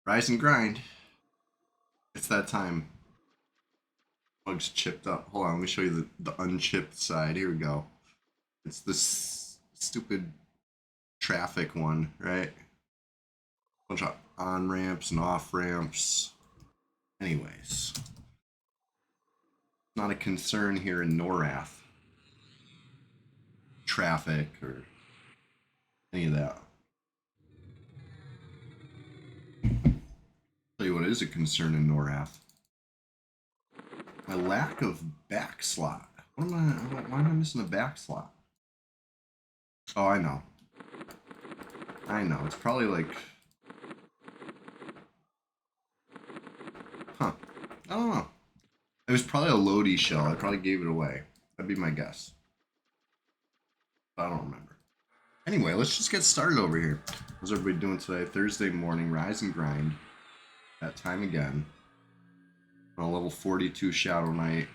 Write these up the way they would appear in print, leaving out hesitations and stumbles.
Rise and grind. It's that time. Bug's chipped up. Hold on, let me show you the unchipped side. Here we go. It's this stupid traffic one, right? Bunch of on ramps and off ramps. Anyways, not a concern here in Norath. Traffic or any of that. Tell you what is a concern in Norath. My lack of back slot. Why am I missing a back slot? Oh, I know. It's probably like, I don't know. It was probably a Lodi shell. I probably gave it away. That'd be my guess. But I don't remember. Anyway, let's just get started over here. How's everybody doing today? Thursday morning, rise and grind. That time again. On a level 42 Shadow Knight.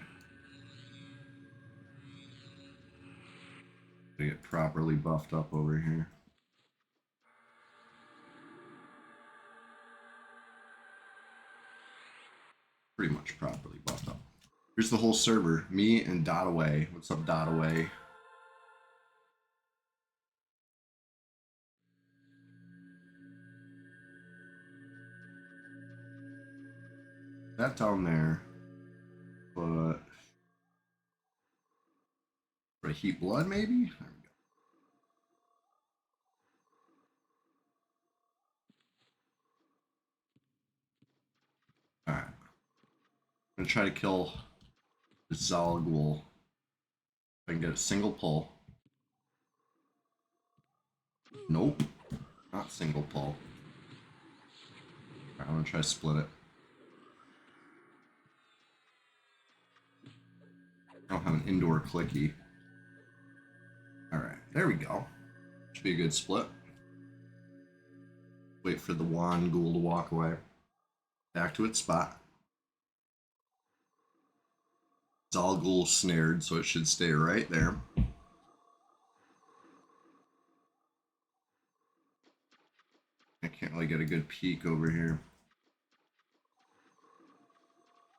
To get properly buffed up over here. Pretty much properly buffed up. Here's the whole server. Me and Dotaway. What's up, Dotaway? That down there. But for a heat blood, maybe? There we go. Alright. I'm gonna try to kill the Zalgul. If I can get a single pull. Nope. Not single pull. Alright, I'm gonna try to split it. I don't have an indoor clicky. Alright, there we go. Should be a good split. Wait for the wand ghoul to walk away. Back to its spot. Zalgul snared, so it should stay right there. I can't really get a good peek over here.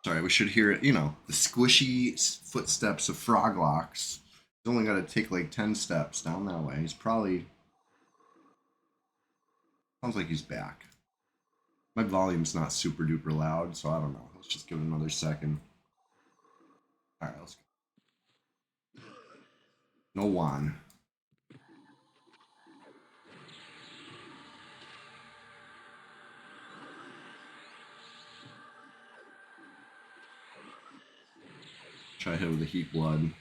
Sorry, we should hear it, you know, the squishy footsteps of Froglocks. He's only got to take like 10 steps down that way. He's probably... Sounds like he's back. My volume's not super duper loud, so I don't know. Let's just give it another second. Alright, let's go. No Juan. Try to hit with the heat blood. I'm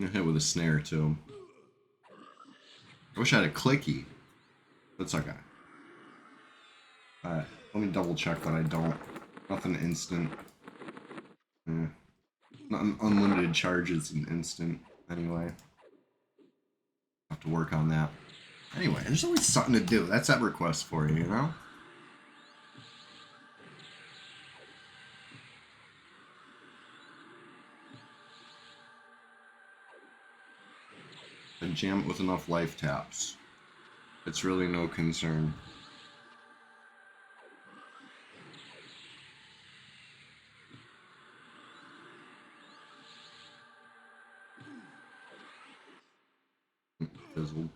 gonna hit with a snare too. I wish I had a clicky. That's okay. Alright, let me double check that I don't. Nothing instant. Not an unlimited charges in instant, anyway. Have to work on that. Anyway, there's always something to do. That's EverQuest for you, you know? And jam it with enough life taps. It's really no concern. Fizzled.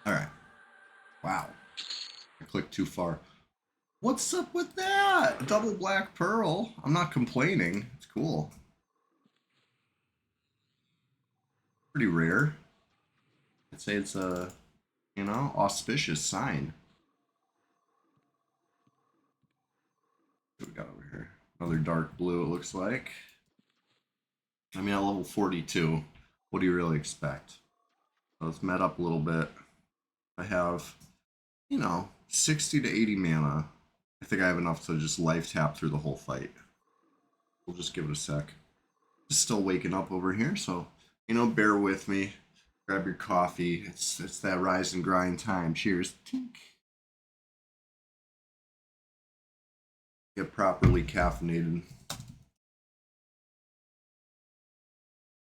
Alright. Wow. I clicked too far. What's up with that? Double black pearl. I'm not complaining. It's cool. Pretty rare. I'd say it's a, you know, auspicious sign. What we got over here? Another dark blue, it looks like. I mean, at level 42, what do you really expect? So let's met up a little bit. I have, you know, 60 to 80 mana. I think I have enough to just life tap through the whole fight. We'll just give it a sec. Just still waking up over here, so, you know, bear with me. Grab your coffee. It's that rise and grind time. Cheers. Tink. get properly caffeinated.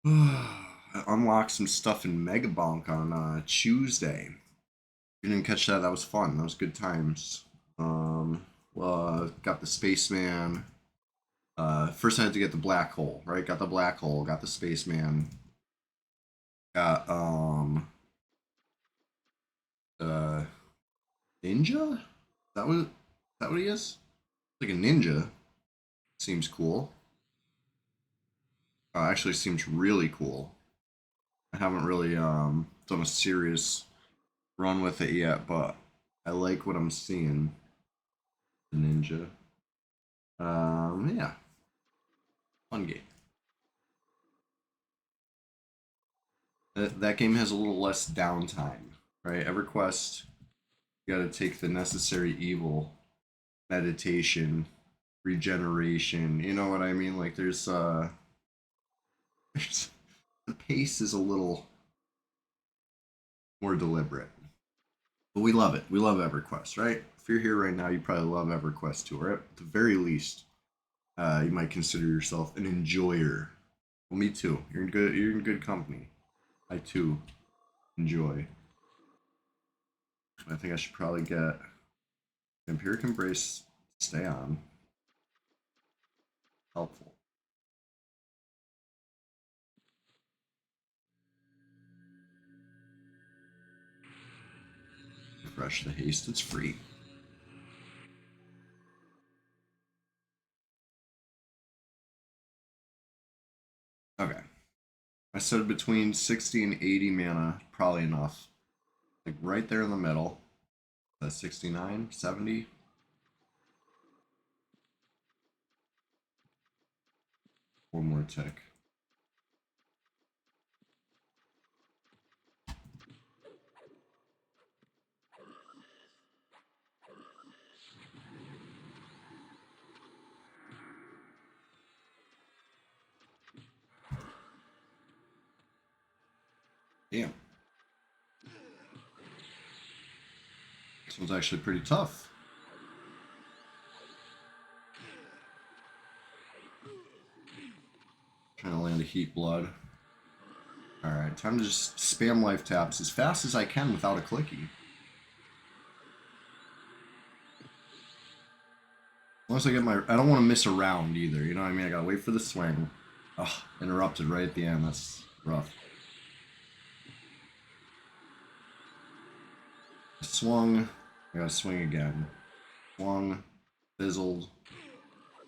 I unlocked some stuff in Megabonk on Tuesday. You didn't catch that? That was fun. That was good times. Got the spaceman. First I had to get the black hole, right? Got the black hole. Got the spaceman. Got uh, ninja. Is that what he is? Like a ninja. Seems cool. Actually, seems really cool. I haven't really done a serious run with it yet, but I like what I'm seeing. The ninja. Yeah, fun game. That game has a little less downtime, right? EverQuest, you got to take the necessary evil, meditation, regeneration. You know what I mean? Like there's the pace is a little more deliberate, but we love it. We love EverQuest, right? If you're here right now, you probably love EverQuest too, or at the very least, you might consider yourself an enjoyer. Well, me too. You're in good. You're in good company. I too enjoy. I think I should probably get Empiric Embrace. Stay on. Helpful. Refresh the haste. It's free. Okay. I said between 60 and 80 mana, probably enough. Like right there in the middle. That's 69, 70. One more tick. Damn. This one's actually pretty tough. Trying to land a heat blood. Alright, time to just spam life taps as fast as I can without a clicky. Unless I get my... I don't want to miss a round either, you know what I mean? I gotta wait for the swing. Ugh, interrupted right at the end. That's rough. Swung. I gotta swing again. Swung. Fizzled.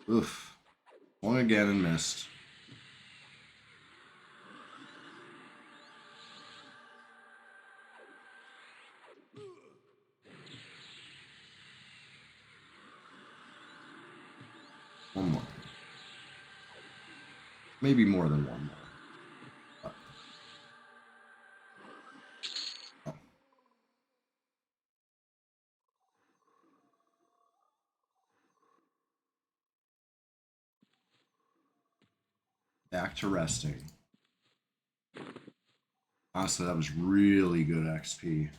Oof. Swung again and missed. One more. Maybe more than one more. Oh. Back to resting. Honestly, that was really good XP.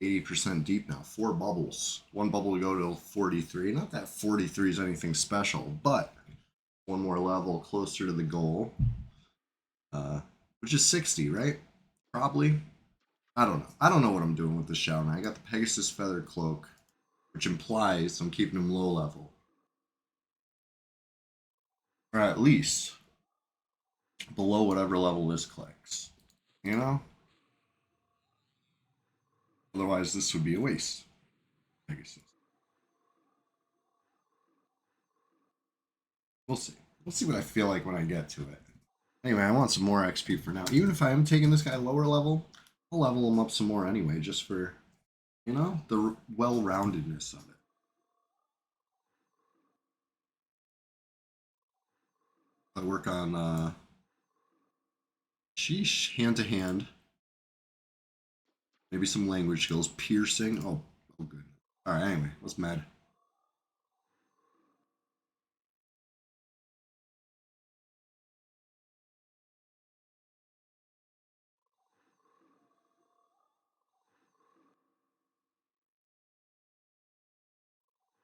80% deep now. 4 bubbles. One bubble to go to 43. Not that 43 is anything special, but one more level closer to the goal. Which is 60, right? Probably. I don't know. I don't know what I'm doing with this Shao Now. I got the Pegasus Feather Cloak, which implies I'm keeping him low level. Or at least below whatever level this clicks. You know? Otherwise, this would be a waste. Pegasus. We'll see. We'll see what I feel like when I get to it. Anyway, I want some more XP for now. Even if I am taking this guy lower level, I'll level him up some more anyway, just for, the well-roundedness of it. I work on, sheesh, hand to hand. Maybe some language skills. Piercing. Oh, good. All right, anyway, let's med.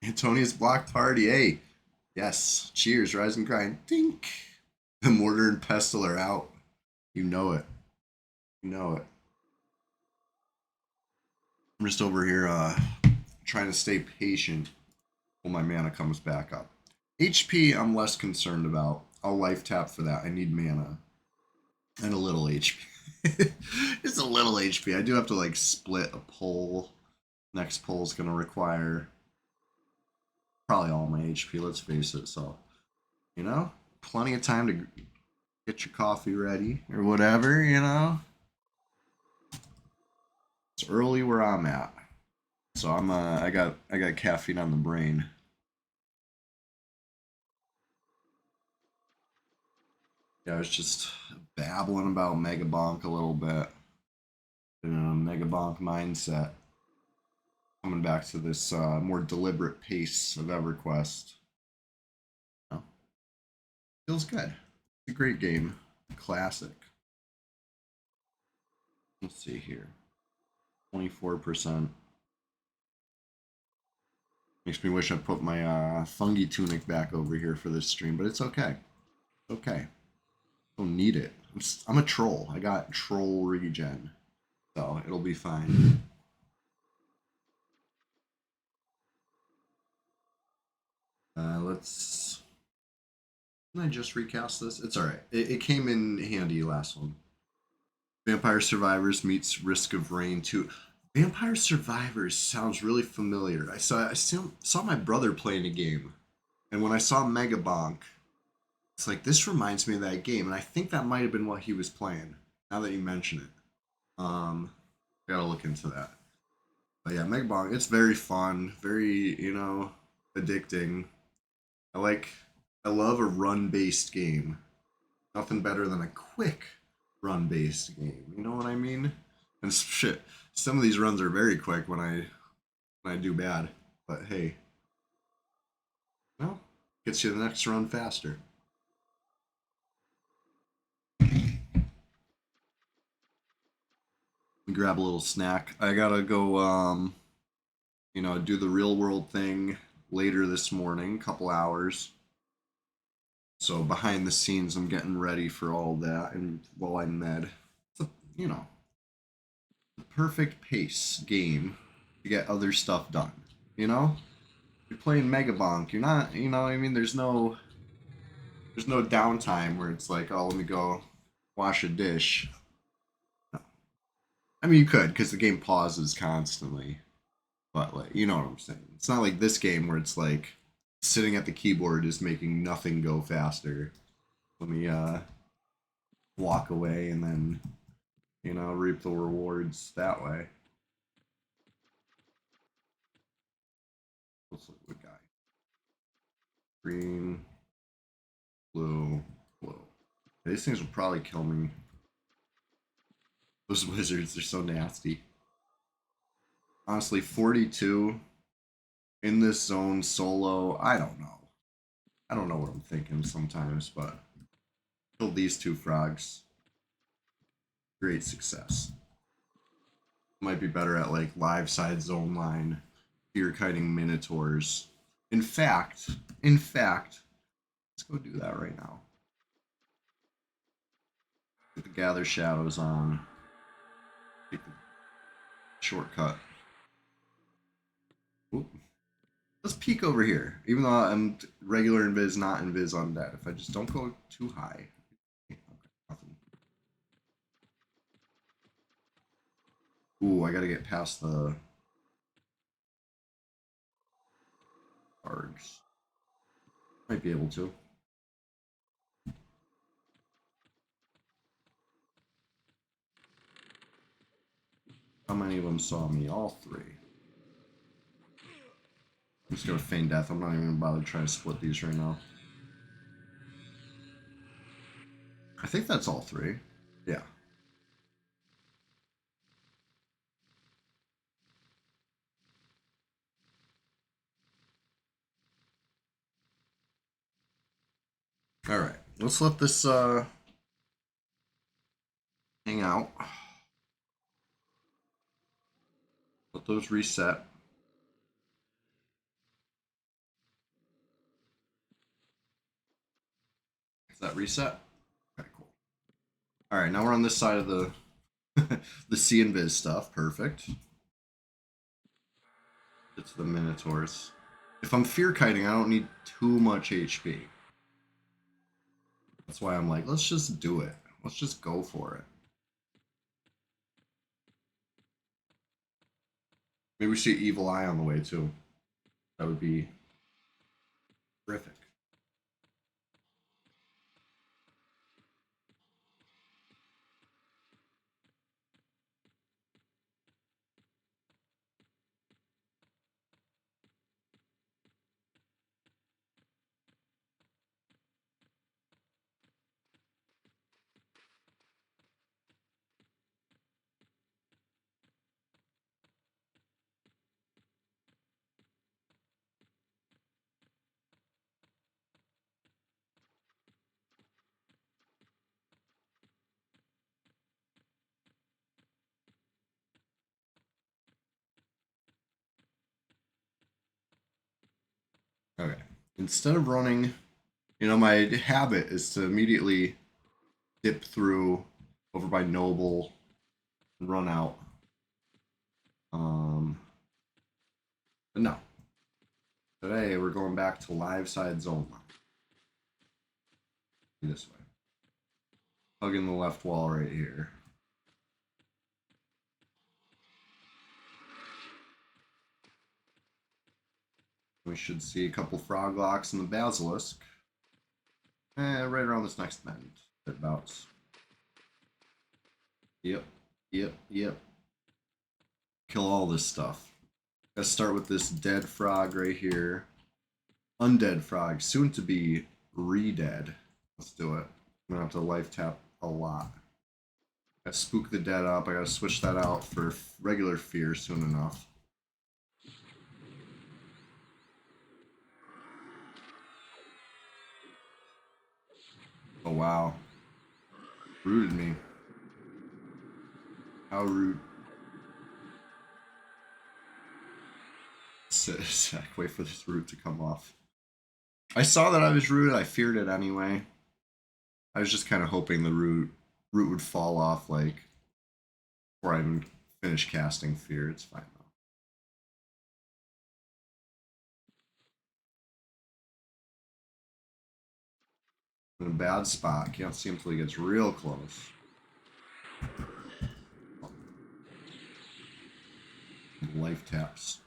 Antonius blocked party. Hey, Yes. Cheers, rise and grind. Dink. The mortar and pestle are out. You know it. You know it. I'm just over here trying to stay patient while my mana comes back up. HP, I'm less concerned about. I'll life tap for that. I need mana and a little HP. Just a little HP. I do have to like split a pull. Next pull is gonna require probably all my HP. Let's face it. So you know, plenty of time to get your coffee ready or whatever. You know, it's early where I'm at. So I got caffeine on the brain. Yeah, I was just babbling about Mega Bonk a little bit. Mega Bonk mindset. Coming back to this more deliberate pace of EverQuest. Oh, feels good. It's a great game. Classic. Let's see here. 24%. Makes me wish I put my fungi tunic back over here for this stream, but it's okay. Okay. Don't need it. I'm a troll. I got troll regen. So it'll be fine. Let's. Can I just recast this? It's alright. It came in handy last one. Vampire Survivors meets Risk of Rain 2. Vampire Survivors sounds really familiar. I saw my brother playing a game, and when I saw Mega Bonk, it's like this reminds me of that game, and I think that might have been what he was playing. Now that you mention it, gotta look into that. But yeah, Mega Bonk, it's very fun, very addicting. I like, I love a run-based game. Nothing better than a quick run-based game. You know what I mean? And shit, some of these runs are very quick when I do bad. But hey, well, gets you the next run faster. Grab a little snack. I gotta go, do the real world thing later this morning, couple hours. So behind the scenes, I'm getting ready for all that, and while I med, it's a, the perfect pace game to get other stuff done. You know, you're playing Mega Bonk. You're not, I mean, there's no downtime where it's like, oh, let me go wash a dish. I mean, you could because the game pauses constantly, but like, you know what I'm saying. It's not like this game where it's like sitting at the keyboard is making nothing go faster. Let me walk away and then reap the rewards that way. Let's look at the guy. Green, blue, blue. These things will probably kill me. Those wizards are so nasty. Honestly, 42 in this zone solo, I don't know. I don't know what I'm thinking sometimes, but kill these two frogs. Great success. Might be better at like live side zone line, fear kiting minotaurs. In fact, let's go do that right now. Get the gather shadows on. Take the shortcut. Oop. Let's peek over here. Even though I'm regular invis, not invis undead. If I just don't go too high. Okay, nothing. Ooh, I gotta get past the cards. Might be able to. How many of them saw me? All three. I'm just gonna feign death. I'm not even gonna bother trying to split these right now. I think that's all three. Yeah. All right. Let's let this hang out. Let those reset. That reset? Okay, cool. All right, now we're on this side of the the sea and biz stuff. Perfect. It's the Minotaurs. If I'm fear kiting, I don't need too much HP. That's why I'm like, let's just do it. Let's just go for it. Maybe we see Evil Eye on the way too. That would be terrific. Okay. Instead of running, my habit is to immediately dip through over by Noble and run out. But no. Today we're going back to live side zone. This way. Hugging the left wall right here. We should see a couple frog locks and the basilisk. Right around this next bend. Thereabouts. Yep. Kill all this stuff. Let's start with this dead frog right here. Undead frog, soon to be re-dead. Let's do it. I'm gonna have to life tap a lot. I spook the dead up. I gotta switch that out for regular fear soon enough. Oh wow. Rooted me. How rude. Sec, wait for this root to come off. I saw that I was rooted. I feared it anyway. I was just kind of hoping the root would fall off like before I even finish casting fear. It's fine though. In a bad spot. Can't see him until he gets real close. Life taps.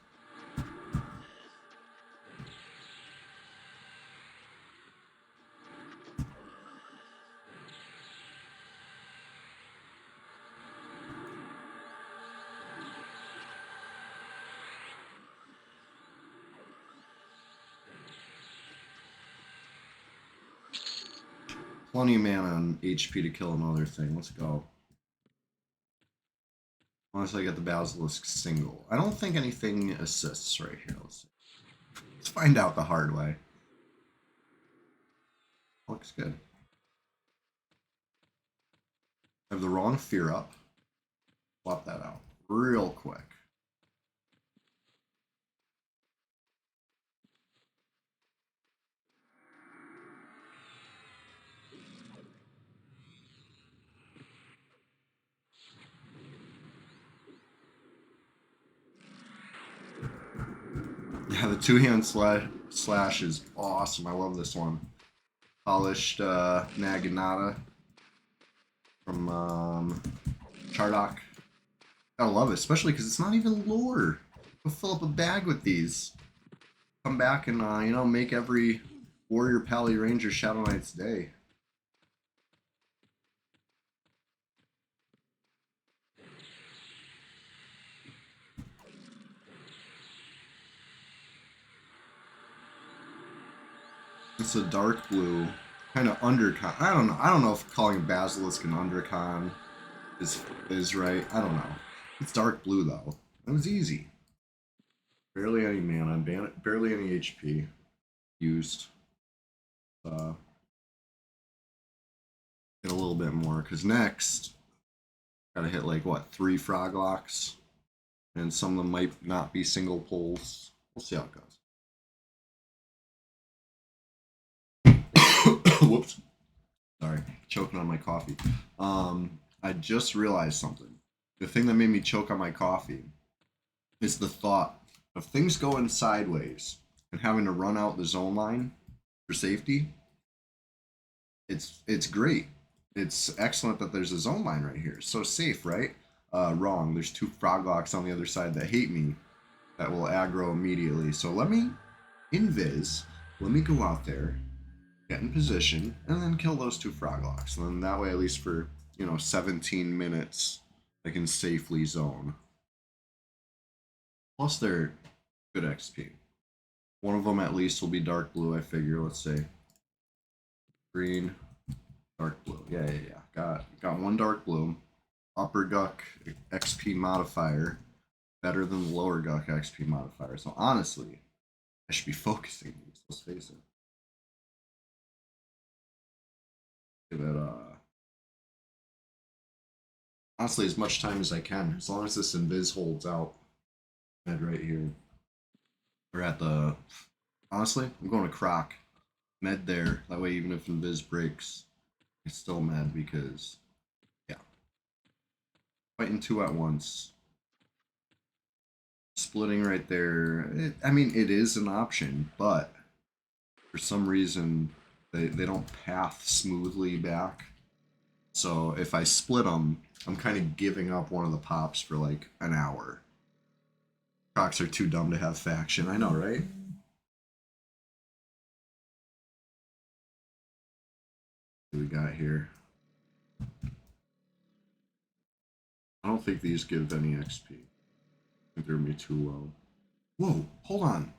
Plenty of mana and HP to kill another thing. Let's go. Unless I get the basilisk single. I don't think anything assists right here. Let's find out the hard way. Looks good. I have the wrong fear up. Swap that out real quick. Yeah, the two-hand slash is awesome. I love this one. Polished Naginata from Chardock. Gotta love it, especially because it's not even lore. Go fill up a bag with these. Come back and make every Warrior, Pally, Ranger, Shadow Knight's day. It's a dark blue, kind of undercon. I don't know if calling Basilisk an undercon is right. I don't know. It's dark blue though. It was easy. Barely any mana, barely any HP used. Get a little bit more because next gotta hit like what 3 frog locks, and some of them might not be single pulls. We'll see how it goes. Whoops. Sorry, choking on my coffee. I just realized something. The thing that made me choke on my coffee is the thought of things going sideways and having to run out the zone line for safety. It's great. It's excellent that there's a zone line right here. It's so safe, right? Wrong. There's two froglocks on the other side that hate me that will aggro immediately. So let me invis. Let me go out there, get in position, and then kill those two froglocks. And then that way, at least for 17 minutes, I can safely zone. Plus, they're good XP. One of them at least will be dark blue. I figure. Let's say green, dark blue. Yeah. Got one dark blue. Upper Guck XP modifier better than the lower Guck XP modifier. So honestly, I should be focusing these. Let's face it. Give it honestly as much time as I can, as long as this invis holds out. Med right here. We're at the. Honestly, I'm going to Croc. Med there. That way, even if invis breaks, it's still med because, yeah. Fighting two at once. Splitting right there. I mean, it is an option, but for some reason, they don't path smoothly back. So if I split them, I'm kind of giving up one of the pops for like an hour. Crocs are too dumb to have faction. I know, right? What we got here? I don't think these give any XP. I think they're gonna be too low. Whoa, hold on.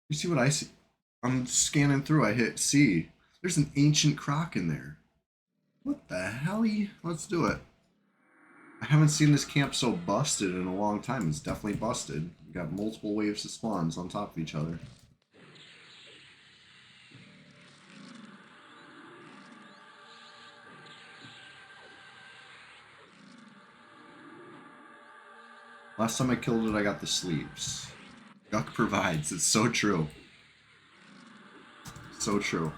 You see what I see? I'm scanning through. I hit C. There's an ancient croc in there. What the hell? Let's do it. I haven't seen this camp so busted in a long time. It's definitely busted. We got multiple waves of spawns on top of each other. Last time I killed it, I got the sleeves. Guck provides. It's so true. So true.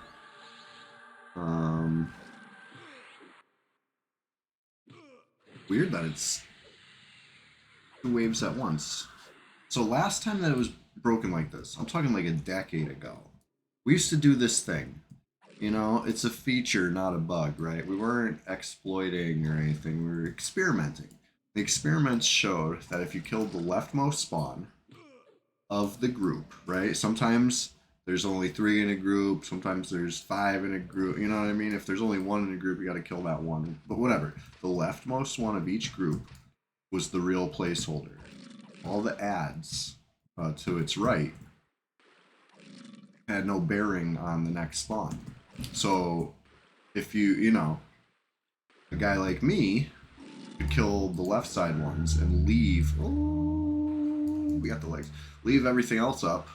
Weird that it's two waves at once. So last time that it was broken like this, I'm talking like a decade ago. We used to do this thing. It's a feature, not a bug, right? We weren't exploiting or anything. We were experimenting. The experiments showed that if you killed the leftmost spawn of the group, right? Sometimes there's only 3 in a group. Sometimes there's 5 in a group. You know what I mean? If there's only 1 in a group, you got to kill that one. But whatever. The leftmost one of each group was the real placeholder. All the ads to its right had no bearing on the next spawn. So if a guy like me could kill the left side ones and leave. Oh, we got the legs. Leave everything else up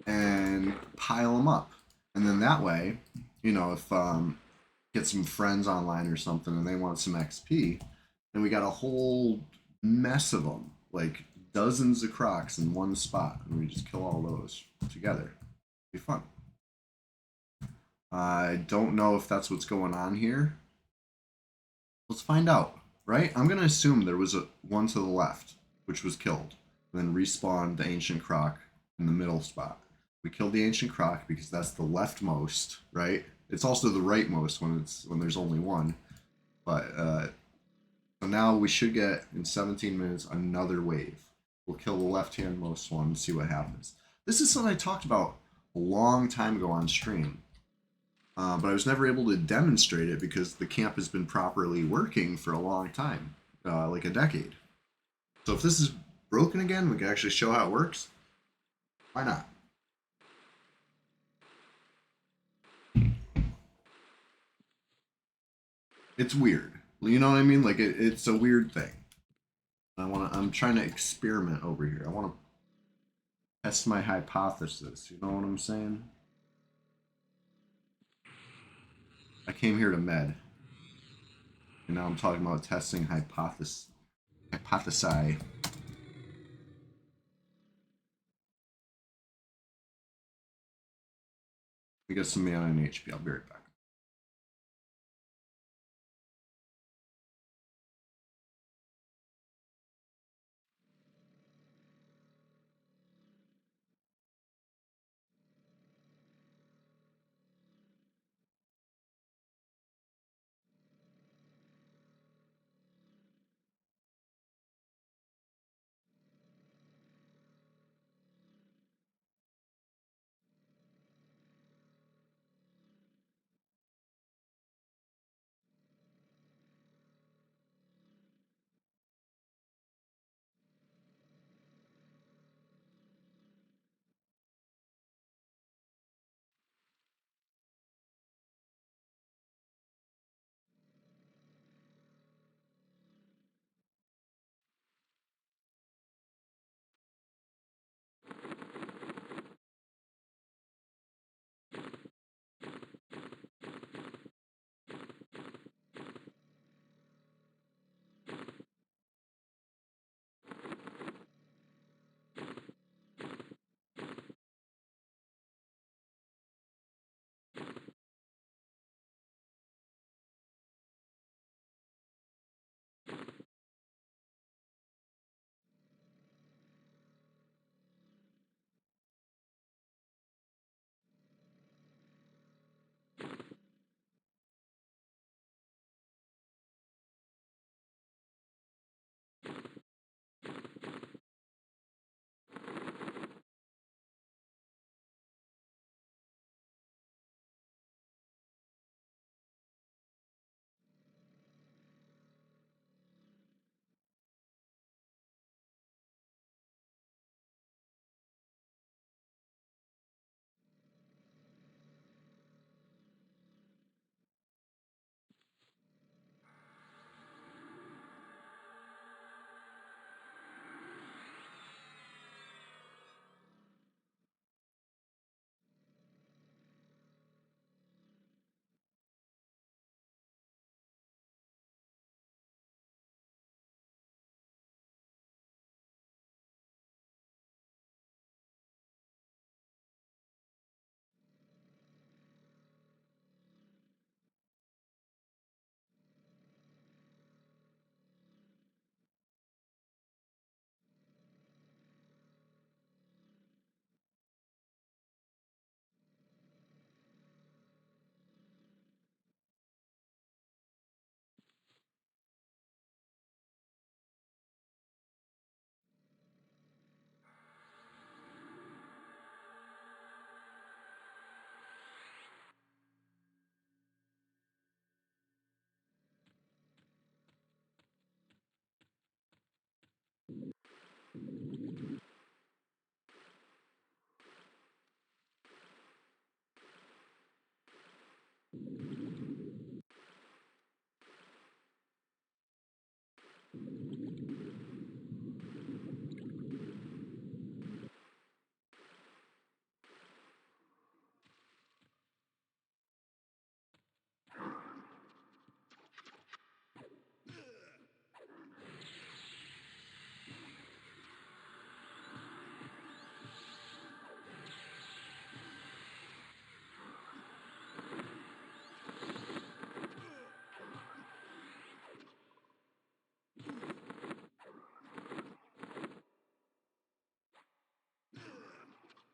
and pile them up. And then that way, if get some friends online or something and they want some XP, then we got a whole mess of them, like dozens of crocs in one spot, and we just kill all those together. It'd be fun. I don't know if that's what's going on here. Let's find out, right? I'm going to assume there was one to the left, which was killed, and then respawned the ancient croc in the middle spot. We killed the ancient croc because that's the leftmost, right? It's also the rightmost when there's only one. But so now we should get in 17 minutes another wave. We'll kill the left-handmost one and see what happens. This is something I talked about a long time ago on stream. But I was never able to demonstrate it because the camp has been properly working for a long time, like a decade. So if this is broken again, we can actually show how it works. Why not? It's weird. You know what I mean? Like it's a weird thing. I'm trying to experiment over here. I want to test my hypothesis. You know what I'm saying? I came here to med. And now I'm talking about testing hypothesize. We got some mana and HP. I'll be right back.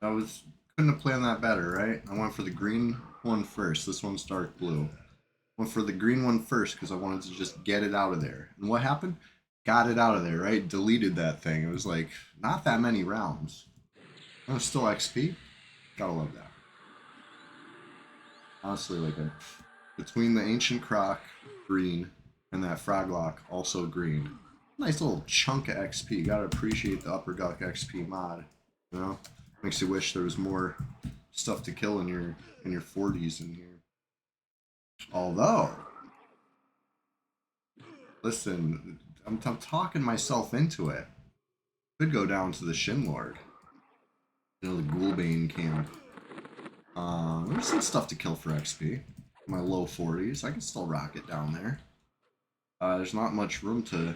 Couldn't have planned that better, right? I went for the green one first. This one's dark blue. Went for the green one first because I wanted to just get it out of there. And what happened? Got it out of there, right? Deleted that thing. It was like not that many rounds. It was still XP. Gotta love that. Honestly, like between the ancient croc green and that froglock also green. Nice little chunk of XP. Gotta appreciate the upper duck XP mod. You know, makes you wish there was more stuff to kill in your 40s in here. Although, listen, I'm talking myself into it. Could go down to the Shin Lord. You know, the Ghoulbane camp. There's some stuff to kill for XP. My low 40s. I can still rock it down there. There's not much room to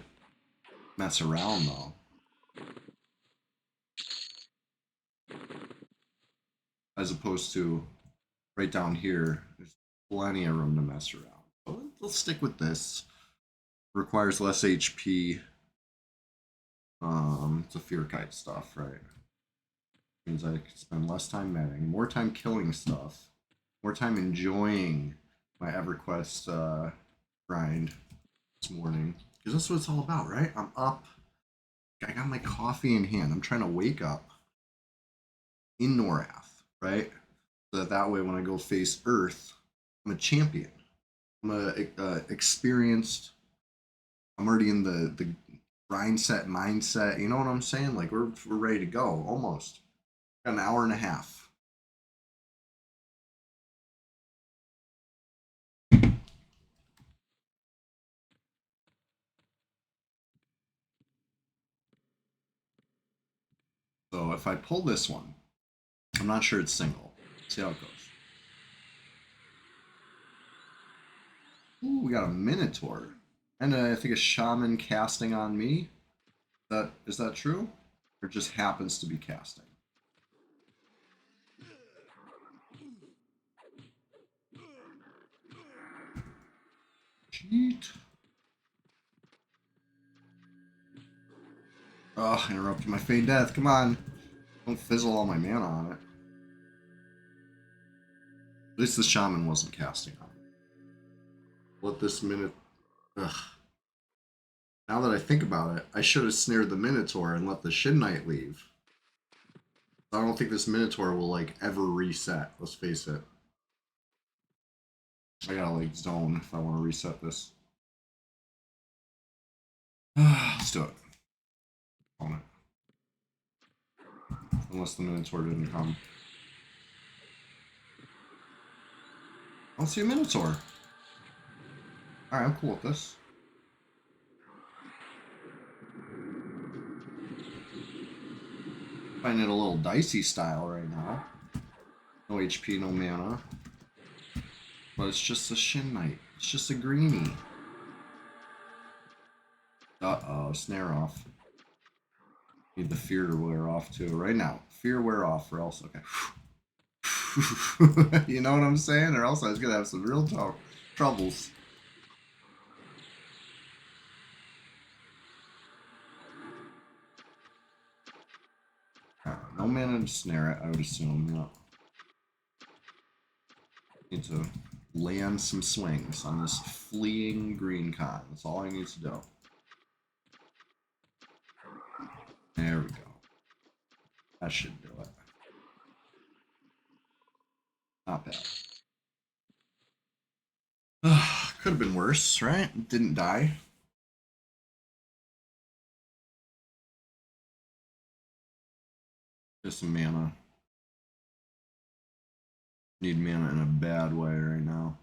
mess around, though. As opposed to right down here, there's plenty of room to mess around. So let's stick with this. Requires less HP. It's a fear kite stuff, right? Means I can spend less time metting, more time killing stuff, more time enjoying my EverQuest grind this morning. Because that's what it's all about, right? I'm up. I got my coffee in hand. I'm trying to wake up in Norath, right? So that way when I go face Earth, I'm a champion. I'm a experienced. I'm already in the grind set mindset. You know what I'm saying? Like we're ready to go almost. Got an hour and a half. So if I pull this one, I'm not sure it's single. Let's see how it goes. Ooh, we got a Minotaur. And I think a Shaman casting on me. Is that true? Or just happens to be casting? Cheat. Oh, interrupted my fade death. Come on. Don't fizzle all my mana on it. At least the Shaman wasn't casting on me. Let this minute. Ugh. Now that I think about it, I should have snared the Minotaur and let the Shin Knight leave. I don't think this Minotaur will like ever reset. Let's face it. I gotta like zone if I want to reset this. Let's do it. On it. Unless the Minotaur didn't come. I don't see a Minotaur. Alright, I'm cool with this. Finding it a little dicey style right now. No HP, no mana. But it's just a Shin Knight. It's just a greenie. Uh-oh, snare off. Need the fear to wear off too. Right now. Fear wear off or else okay. You know what I'm saying? Or else I was gonna have some real troubles. No mana to snare it, I would assume. No. Need to land some swings on this fleeing green con. That's all I need to do. There we go. That should do it. Not bad. Could have been worse, right? Didn't die. Just some mana. Need mana in a bad way right now.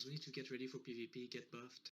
Need to get ready for PvP, get buffed.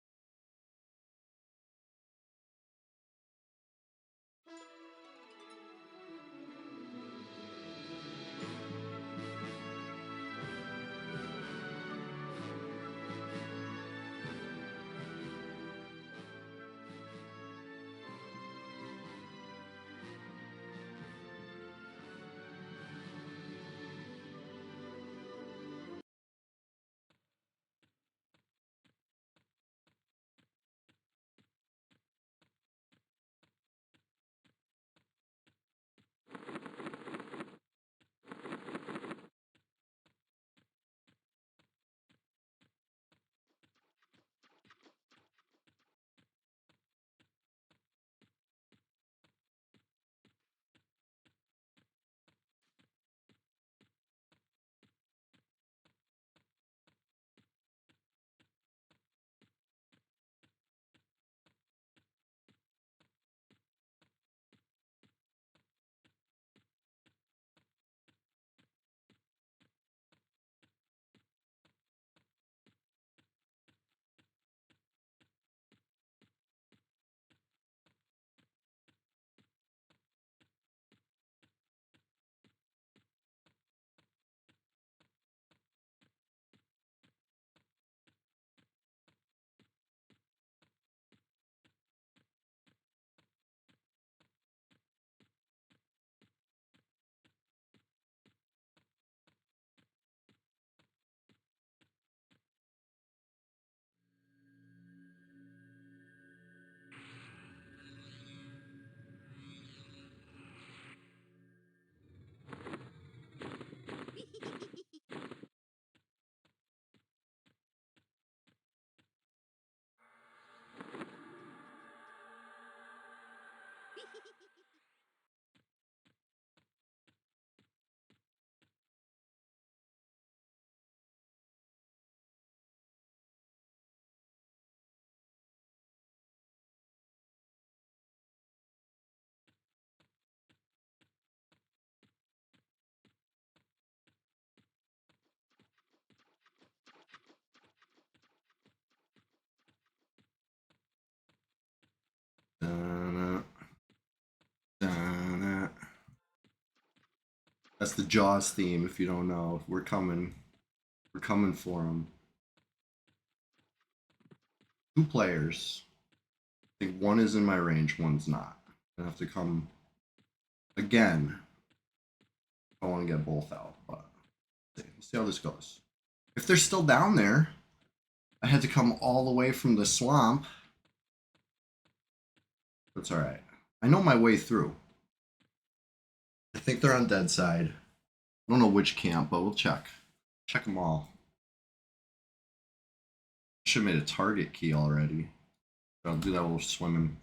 That's the Jaws theme. If you don't know, we're coming. We're coming for them. 2 players. I think one is in my range, one's not. I have to come again. I want to get both out, but we'll see how this goes. If they're still down there, I had to come all the way from the swamp. That's all right. I know my way through. I think they're on dead side. I don't know which camp, but we'll check. Check them all. Should have made a target key already. But I'll do that while we're swimming.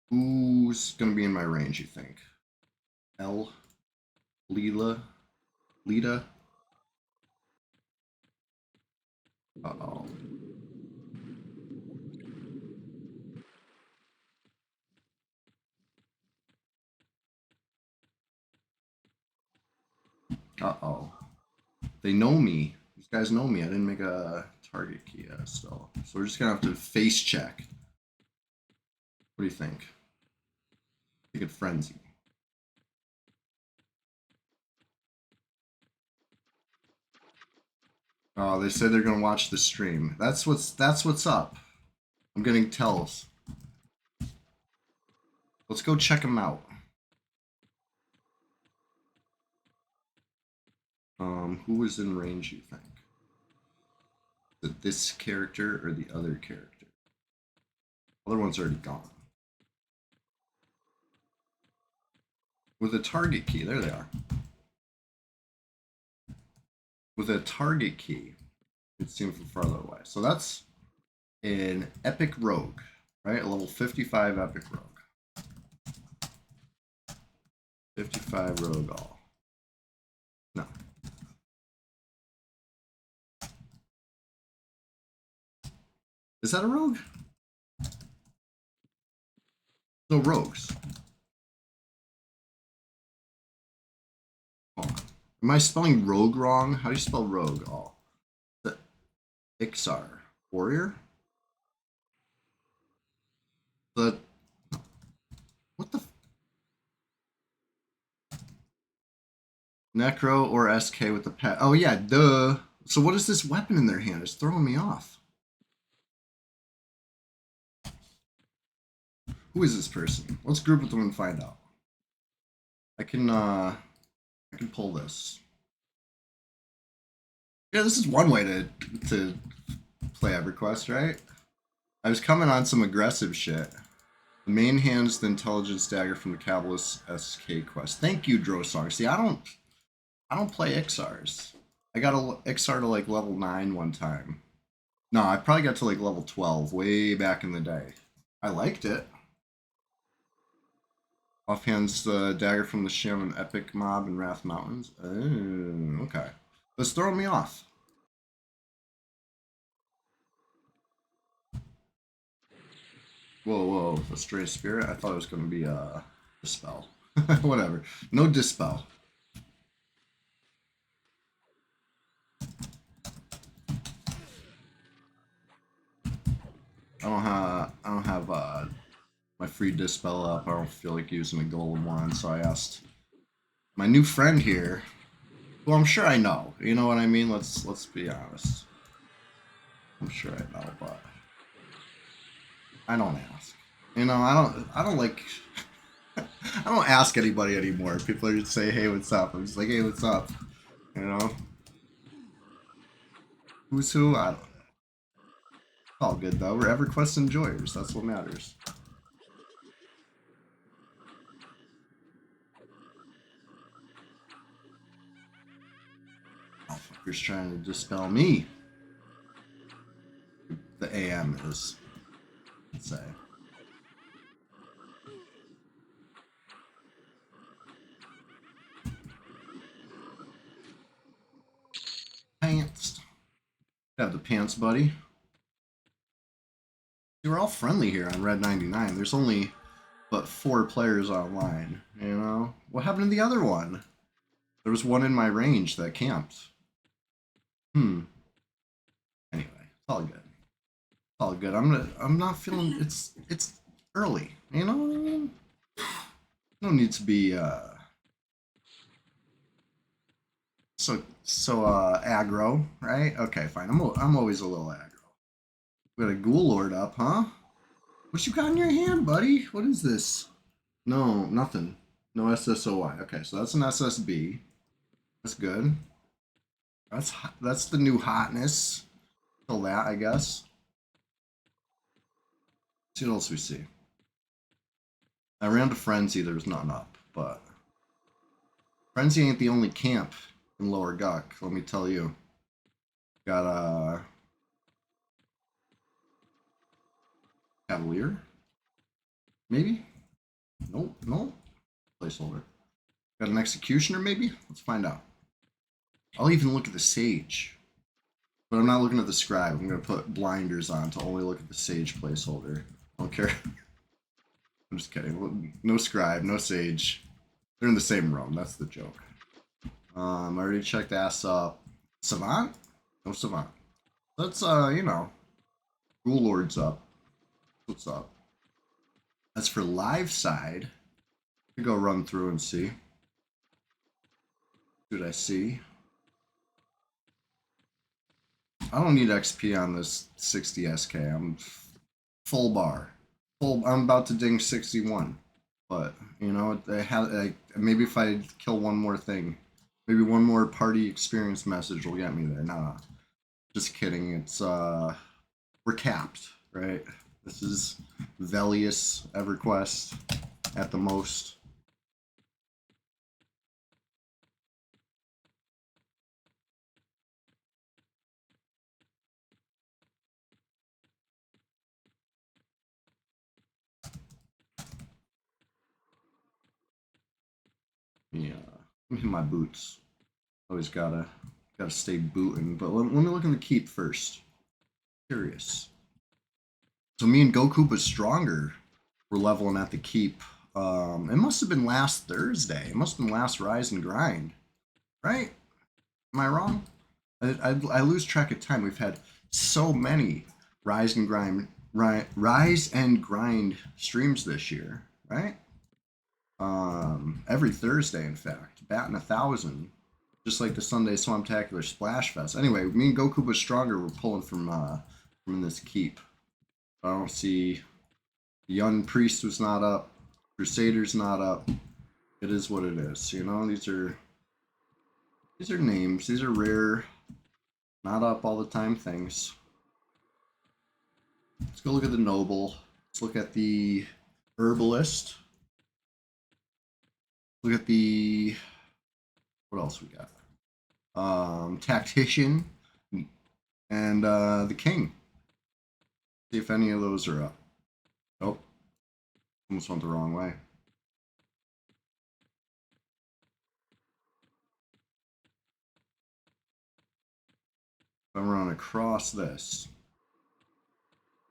Who's gonna be in my range, you think? L? Lita? Uh-oh. Uh-oh. They know me. These guys know me. I didn't make a target key yet still. So we're just gonna have to face check. What do you think? Take it frenzy. Oh, they say they're gonna watch the stream. That's what's up. I'm getting tells. Let's go check them out. Who was in range, you think? Is it this character or the other character? Other one's already gone. With a target key, there they are. With a target key, it's seen from farther away. So that's an epic rogue, right? A level 55 epic rogue. 55 rogue all. No. Is that a rogue? No rogues. Hold on. Am I spelling rogue wrong? How do you spell rogue all? Ixar. Warrior? The... What the... Necro or SK with the pet. Oh, yeah, duh. So what is this weapon in their hand? It's throwing me off. Who is this person? Let's group with them and find out. I can pull this. Yeah, this is one way to play EverQuest, right? I was coming on some aggressive shit. The main hand's the intelligence dagger from the Cabalist SK quest. Thank you, Drosong. See, I don't play Ixars. I got a Ixar to like level 9 one time. No, I probably got to like level 12 way back in the day. I liked it. Offhand's the dagger from the Shaman Epic mob in Wrath Mountains. Oh, okay. That's throwing me off. Whoa, whoa. A stray spirit? I thought it was going to be a dispel. Whatever. No dispel. I don't have my free dispel up. I don't feel like using a golem one, so I asked my new friend here, who I'm sure I know. You know what I mean? Let's be honest. I'm sure I know, but I don't ask. You know, I don't like I don't ask anybody anymore. People are just say, "Hey, what's up?" I'm just like, "Hey, what's up?" You know, who's who? I don't know. It's all good though. We're EverQuest enjoyers. That's what matters. Motherfucker's trying to dispel me. The AM is, let's say. Pants. Have the pants, buddy. We're all friendly here on Red 99. There's only but 4 players online. You know what happened to the other one? There was one in my range that camped. Anyway, it's all good. It's all good. I'm not feeling. It's early. You know what I mean? No need to be so aggro, right? Okay, fine. I'm always a little aggro. We got a Ghoul Lord up, huh? What you got in your hand, buddy? What is this? No, nothing. No SSOI. Okay, so that's an SSB. That's good. That's the new hotness. Till that, I guess. See what else we see. I ran to Frenzy. There was nothing up, but Frenzy ain't the only camp in Lower Guck. Let me tell you. Got a Cavalier. Maybe. Nope. Nope. Placeholder. Got an Executioner. Maybe. Let's find out. I'll even look at the Sage. But I'm not looking at the Scribe. I'm going to put blinders on to only look at the Sage placeholder. I don't care. I'm just kidding. No Scribe, no Sage. They're in the same room. That's the joke. I already checked ass up. Savant? No Savant. Let's, you know, Ghoul Lord's up. What's up? As for live side, I go run through and see. What I see? I don't need XP on this 60 SK. I'm full bar. I'm about to ding 61. But, you know, maybe if I kill one more thing, maybe one more party experience message will get me there. Nah, just kidding. It's, we're capped, right? This is Velius EverQuest at the most. Yeah, my boots. Always gotta stay booting. But let me look in the keep first. Curious. So me and Goku was stronger. We're leveling at the keep. It must have been last Thursday. It must have been last Rise and Grind, right? Am I wrong? I lose track of time. We've had so many rise and grind streams this year, right? Every Thursday, in fact, batting 1,000, just like the Sunday Swamptacular Splash Fest. Anyway, me and Goku but Stronger were pulling from this keep. I don't see Young Priest was not up, Crusader's not up. It is what it is, you know. These are names. These are rare, not up all the time things. Let's go look at the Noble. Let's look at the Herbalist. Look at the what else we got? Tactician and the King. See if any of those are up. Nope. Almost went the wrong way. If I run across this,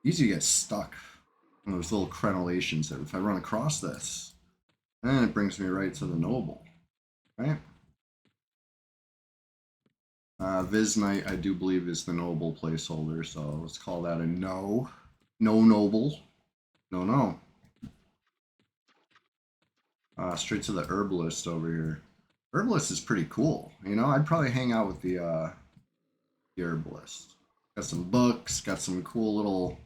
easy to get stuck on those little crenellations there. If I run across this, then it brings me right to the Noble, right? Viz Knight, I do believe, is the Noble placeholder, so let's call that a no. No Noble. No. Straight to the Herbalist over here. Herbalist is pretty cool. You know, I'd probably hang out with the Herbalist. Got some books, got some cool little,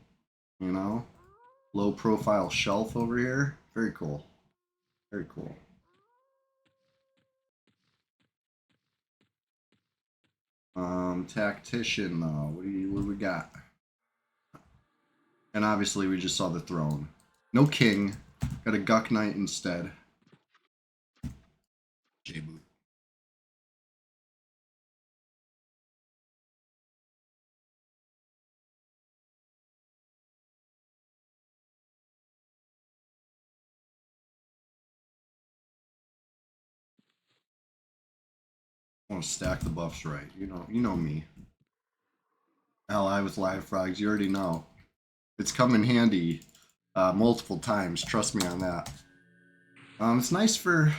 you know, low profile shelf over here. Very cool. Very cool. Tactician though. What do we got? And obviously we just saw the throne. No king. Got a Guck Knight instead. J-boot. I want to stack the buffs right. You know me. Ally with live frogs. You already know. It's come in handy multiple times. Trust me on that. It's nice for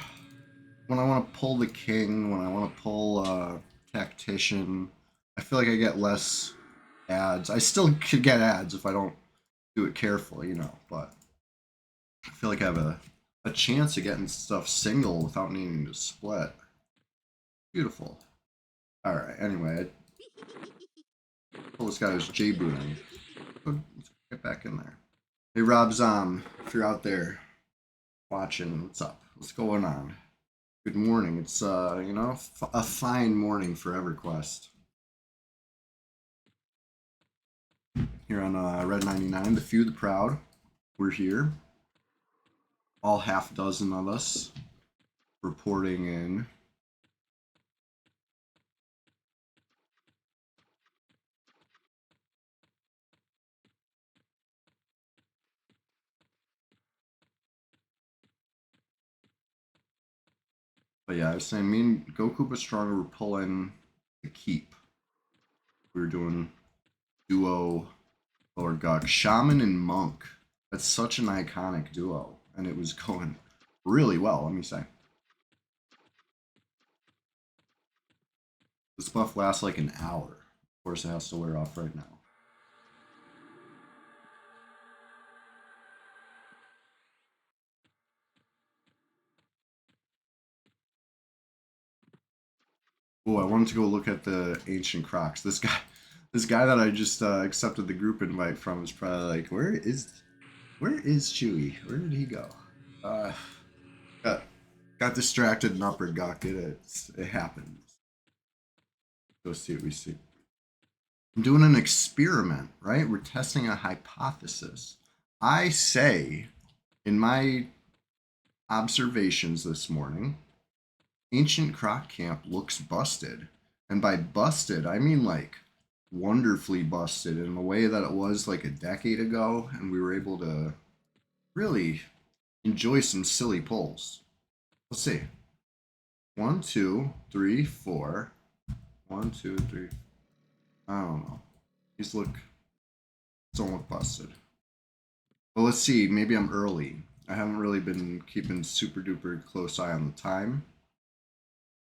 when I want to pull the king, when I want to pull tactician. I feel like I get less ads. I still could get ads if I don't do it carefully, you know, but I feel like I have a chance of getting stuff single without needing to split. Beautiful. Alright, anyway, this guy was J-booting. Let's get back in there. Hey Rob Zom, if you're out there watching, what's up? What's going on? Good morning. It's you know, a fine morning for EverQuest. Here on Red 99, the few, the proud. We're here. All half dozen of us reporting in. But yeah, I was saying, me and Goku but Stronger were pulling the keep. We were doing duo Lord Gok, Shaman and Monk. That's such an iconic duo, and it was going really well, let me say. This buff lasts like an hour. Of course, it has to wear off right now. Oh, I wanted to go look at the Ancient Crocs. This guy that I just accepted the group invite from is probably like, where is Chewy? Where did he go? Got distracted and upper gawked it. It happens. Go see what we see. I'm doing an experiment, right? We're testing a hypothesis. I say, in my observations this morning, Ancient Croc Camp looks busted. And by busted, I mean like wonderfully busted in the way that it was like a decade ago, and we were able to really enjoy some silly pulls. Let's see. 1, 2, 3, 4. 1, 2, 3. I don't know. These don't look busted. But let's see. Maybe I'm early. I haven't really been keeping super duper close eye on the time.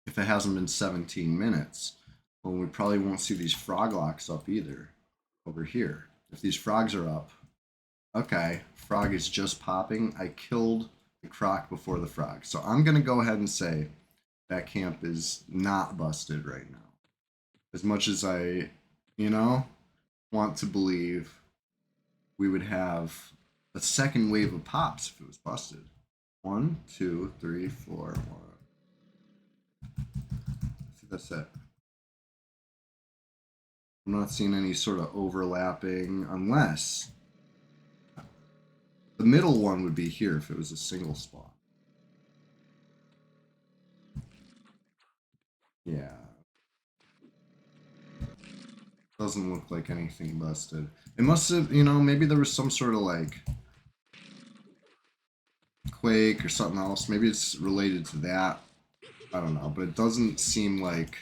If it hasn't been 17 minutes, well, we probably won't see these frog locks up either. over here. If these frogs are up, okay, frog is just popping. I killed the croc before the frog. So I'm going to go ahead and say that camp is not busted right now. As much as I, you know, want to believe we would have a second wave of pops if it was busted. 1, 2, 3, 4, 1. I think that's it. I'm not seeing any sort of overlapping unless the middle one would be here if it was a single spawn. Yeah. Doesn't look like anything busted. It must have, you know, maybe there was some sort of like quake or something else. Maybe it's related to that. I don't know, but it doesn't seem like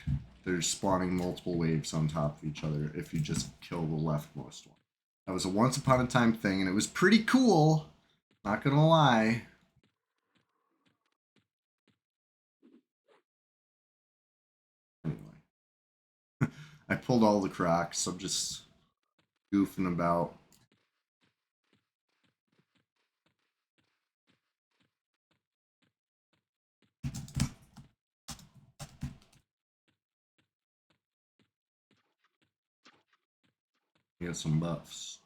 they're spawning multiple waves on top of each other if you just kill the leftmost one. That was a once upon a time thing, and it was pretty cool. Not gonna lie. Anyway, I pulled all the crocs. I'm just goofing about. Get some buffs.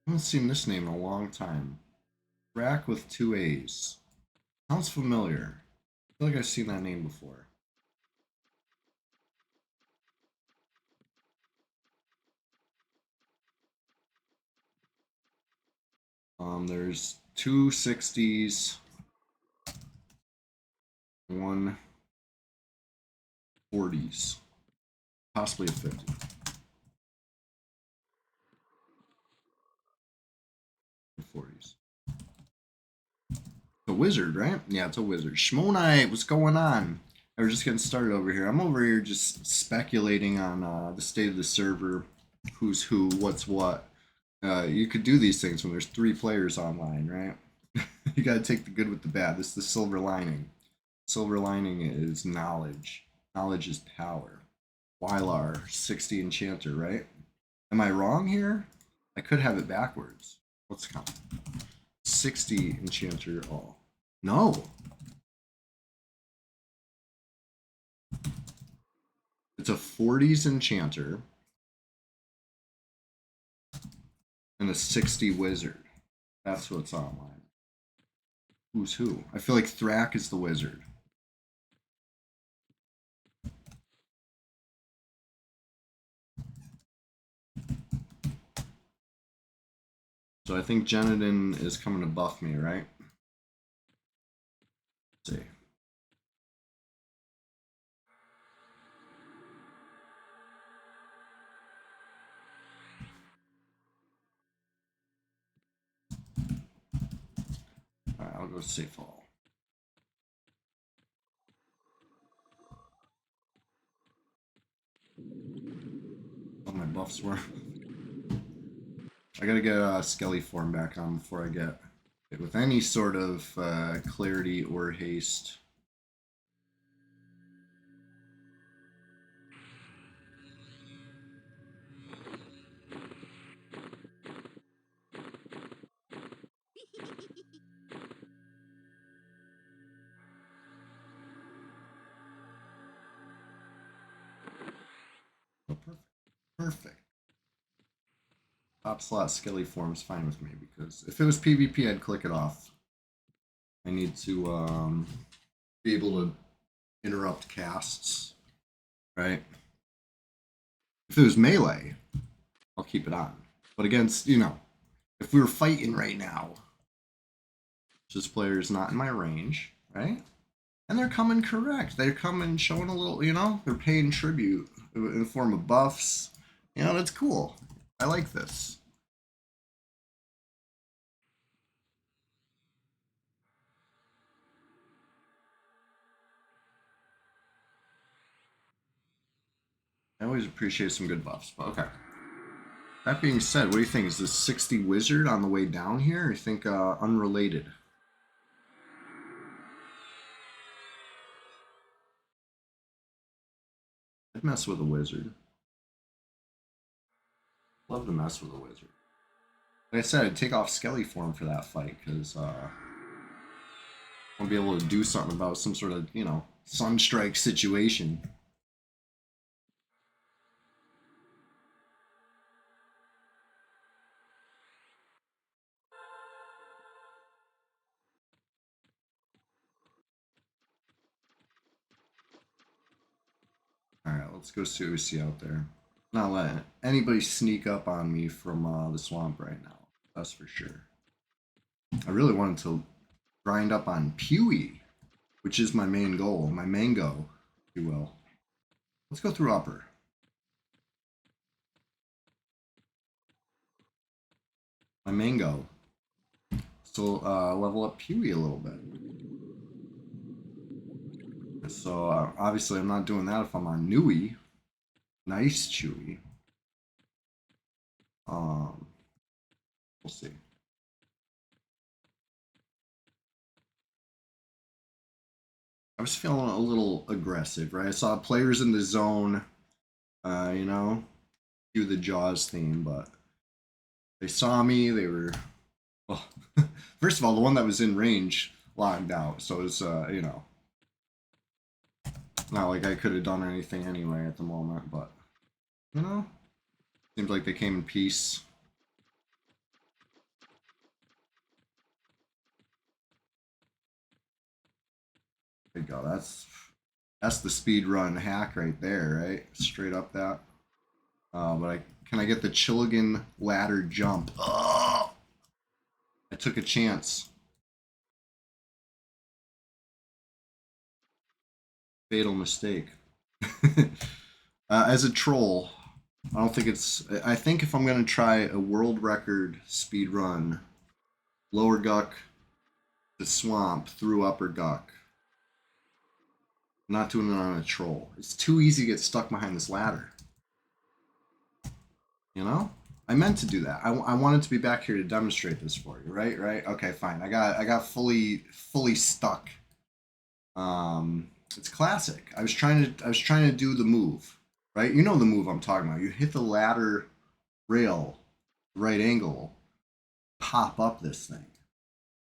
I haven't seen this name in a long time. Rack with 2 A's. Sounds familiar. I feel like I've seen that name before. There's 260s, 140s, possibly a 50. 40s. A wizard, right? Yeah, it's a wizard. Shmonite, what's going on? We're just getting started over here. I'm over here just speculating on the state of the server, who's who, what's what. You could do these things when there's 3 players online, right? You got to take the good with the bad. This is the silver lining. Silver lining is knowledge. Knowledge is power. Wylar, 60 enchanter, right? Am I wrong here? I could have it backwards. Let's count. 60 enchanter all. No. It's a 40s enchanter and a 60 wizard. That's what's online. Who's who? I feel like Thrak is the wizard. So I think Genadin is coming to buff me, right? Let's see. Alright, I'll go safe all. Oh, my buffs were. I gotta get Skelly form back on before I get it with any sort of clarity or haste. Oh, perfect. Perfect. Top slot Skelly form is fine with me because if it was PvP, I'd click it off. I need to be able to interrupt casts, right? If it was melee, I'll keep it on. But against, you know, if we were fighting right now, this player is not in my range, right? And they're coming correct. They're coming showing a little, you know, they're paying tribute in the form of buffs. You know, that's cool. I like this. I always appreciate some good buffs, but okay. That being said, what do you think? Is this 60 wizard on the way down here? Or you think unrelated? I'd mess with a wizard. Love to mess with a wizard. Like I said, I'd take off Skelly form for that fight because I'll be able to do something about some sort of, sunstrike situation. Alright, let's go see what we see out there. Not letting anybody sneak up on me from the swamp right now. That's for sure. I really wanted to grind up on Pewee, which is my main goal, my mango, if you will. Let's go through upper. My mango. So level up Pewee a little bit. So obviously I'm not doing that if I'm on Nui. Nice Chewy. We'll see. I was feeling a little aggressive, right? I saw players in the zone, do the Jaws theme, but they saw me. They were, well, first of all, the one that was in range logged out, so it's not like I could have done anything anyway at the moment, but seems like they came in peace. There you go. That's the speed run hack right there, right? Straight up that. But can I get the Chilligan ladder jump? Oh! I took a chance. Fatal mistake. As a troll, I don't think it's. I think if I'm gonna try a world record speed run, lower Guck, the swamp through upper Guck. I'm not doing it on a troll. It's too easy to get stuck behind this ladder. I meant to do that. I wanted to be back here to demonstrate this for you, right? Okay, fine. I got fully stuck. It's classic. I was trying to do the move, right? You know the move I'm talking about. You hit the ladder rail, right angle, pop up this thing.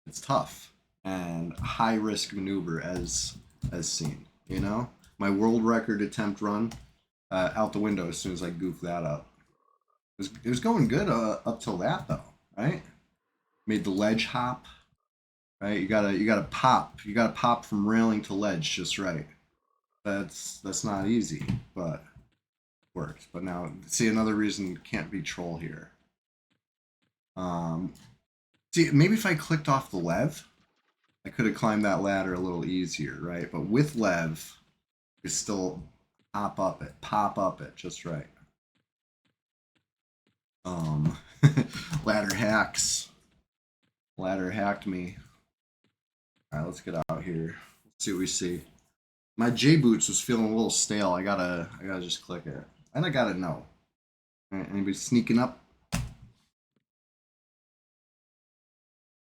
It's tough and high risk maneuver as seen. My world record attempt run out the window as soon as I goofed that up. It was going good up till that though, right? Made the ledge hop, right? You gotta pop from railing to ledge just right. That's not easy, but worked. But now see another reason can't be troll here. See maybe if I clicked off the lev, I could have climbed that ladder a little easier, right? But with lev, you still pop up it just right. Ladder hacks. Ladder hacked me. All right, let's get out here. Let's see what we see. My J boots was feeling a little stale. I gotta just click it, and I gotta know. All right, anybody sneaking up?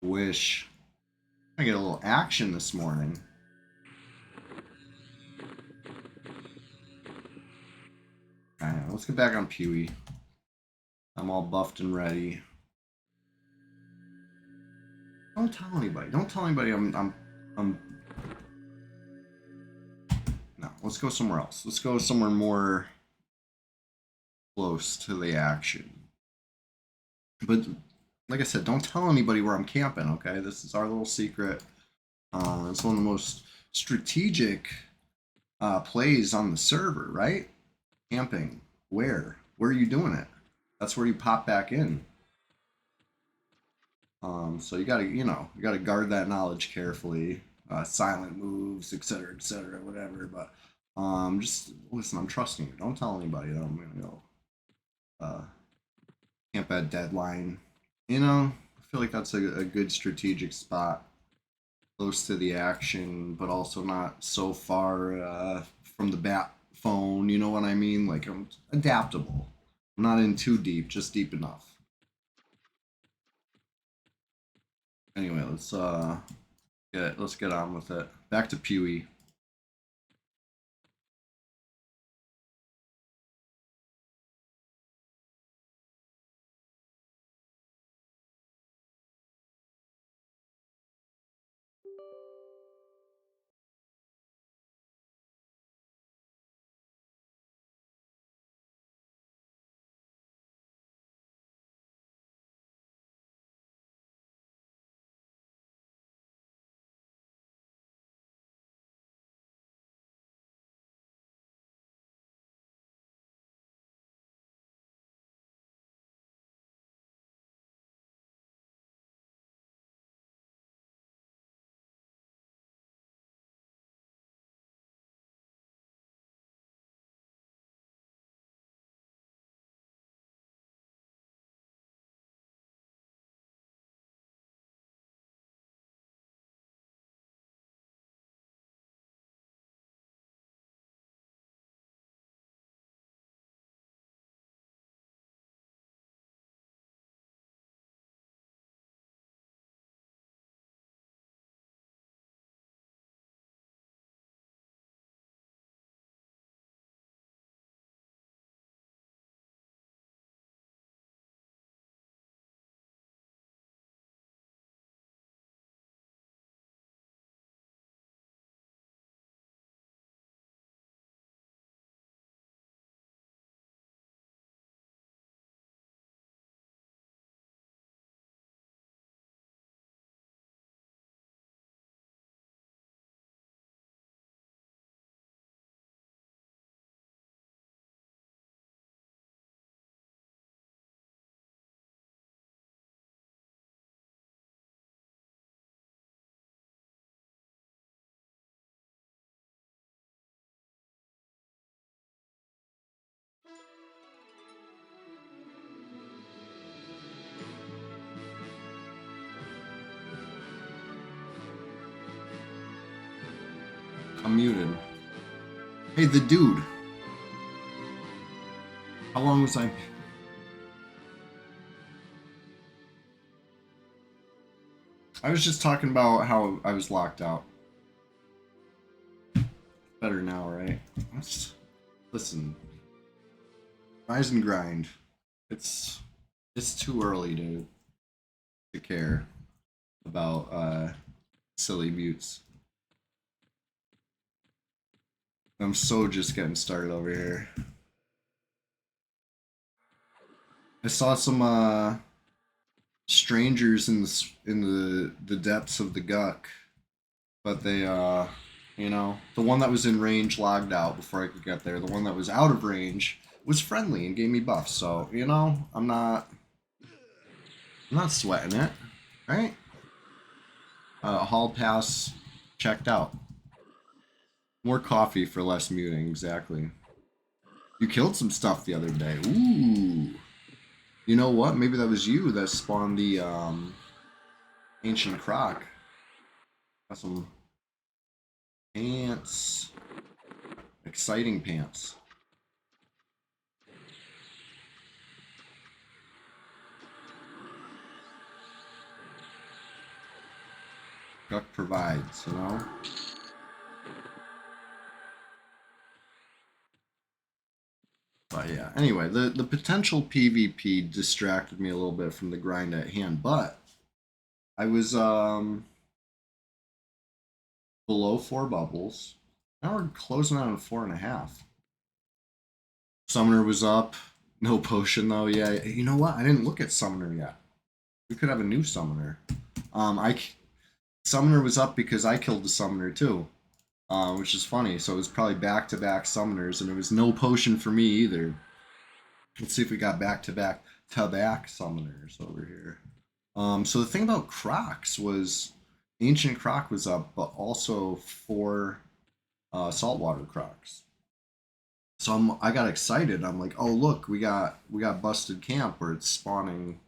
Wish. I get a little action this morning. All right, let's get back on Pewee. I'm all buffed and ready. Don't tell anybody. Don't tell anybody I'm no, let's go somewhere else. Let's go somewhere more close to the action. But like I said, don't tell anybody where I'm camping, okay? This is our little secret. It's one of the most strategic plays on the server, right? Camping. Where? Where are you doing it? That's where you pop back in. So you gotta guard that knowledge carefully. Silent moves, etc., whatever. But just listen. I'm trusting you. Don't tell anybody that I'm gonna go camp at deadline. I feel like that's a good strategic spot, close to the action, but also not so far from the phone. You know what I mean? Like I'm adaptable. I'm not in too deep, just deep enough. Anyway, let's get on with it. Back to Pewee. I'm muted. Hey, the dude. How long was I? I was just talking about how I was locked out. Better now, right? Listen, rise and grind. It's too early to care about silly mutes. I'm so just getting started over here. I saw some strangers in the depths of the Guck, but they you know, the one that was in range logged out before I could get there. The one that was out of range was friendly and gave me buffs. So you know, I'm not sweating it, right? Hall pass checked out. More coffee for less muting, exactly. You killed some stuff the other day. Ooh. You know what? Maybe that was you that spawned the ancient croc. Got some pants. Exciting pants. Guck provides, you know? But yeah, anyway, the potential PvP distracted me a little bit from the grind at hand, but I was below 4 bubbles. Now we're closing out on 4.5. Summoner was up. No potion though. Yeah, you know what? I didn't look at Summoner yet. We could have a new Summoner. I Summoner was up because I killed the Summoner too, which is funny. So it was probably back-to-back Summoners, and it was no potion for me either. Let's see if we got back-to-back Summoners over here. So the thing about Crocs was Ancient Croc was up, but also 4 saltwater Crocs. So I got excited. I'm like, oh look, we got busted camp where it's spawning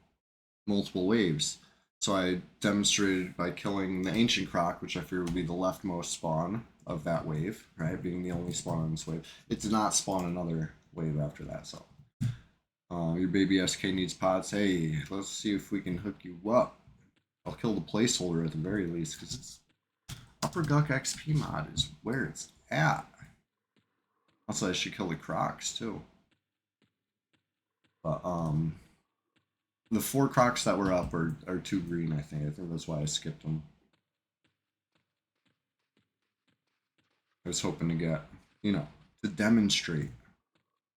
multiple waves. So I demonstrated by killing the ancient croc, which I fear would be the leftmost spawn, of that wave, right? Being the only spawn on this wave. It did not spawn another wave after that, so. Your baby SK needs pots. Hey, let's see if we can hook you up. I'll kill the placeholder at the very least, because it's Upper Guck XP mod is where it's at. Also, I should kill the Crocs too. But the 4 Crocs that were up are 2 green. I think that's why I skipped them. I was hoping to get, you know, to demonstrate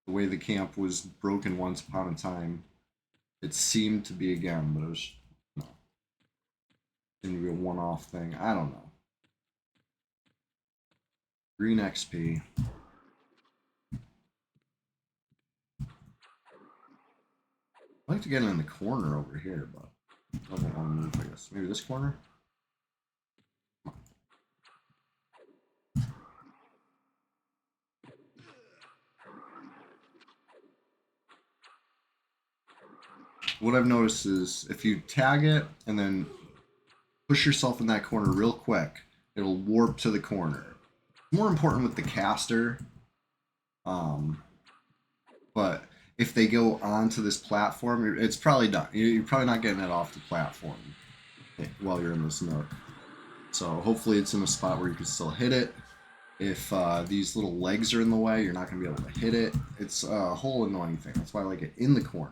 the way the camp was broken once upon a time. It seemed to be again, but it was no. Seemed to be a one-off thing. I don't know. Green XP. I'd like to get in the corner over here, but I don't want to move, I guess. Maybe this corner? What I've noticed is if you tag it and then push yourself in that corner real quick, it'll warp to the corner. More important with the caster. But if they go onto this platform, it's probably done. You're probably not getting it off the platform while you're in this nook. So hopefully it's in a spot where you can still hit it. If these little legs are in the way, you're not going to be able to hit it. It's a whole annoying thing. That's why I like it in the corner.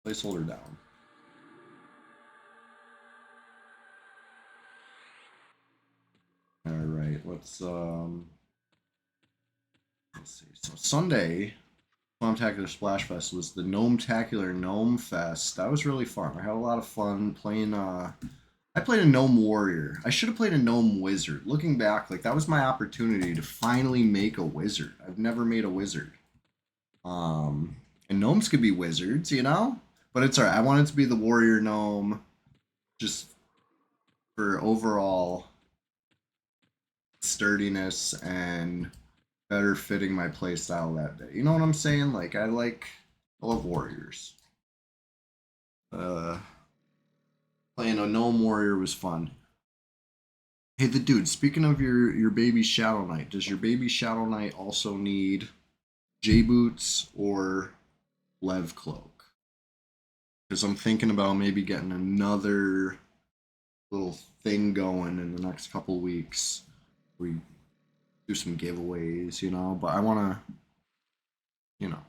Placeholder down. All right, let's see. So Sunday, Gnome-tacular Splash Fest was the Gnome-tacular Gnome Fest. That was really fun. I had a lot of fun playing. I played a Gnome Warrior. I should have played a Gnome Wizard. Looking back, like that was my opportunity to finally make a wizard. I've never made a wizard. And gnomes could be wizards, you know. But it's alright. I wanted to be the warrior gnome, just for overall sturdiness and better fitting my playstyle that day. You know what I'm saying? Like I love warriors. Playing a gnome warrior was fun. Hey, the dude. Speaking of your baby Shadow Knight, does your baby Shadow Knight also need J boots or Lev cloak? Because I'm thinking about maybe getting another little thing going in the next couple weeks. We do some giveaways, you know. But I want to, you know.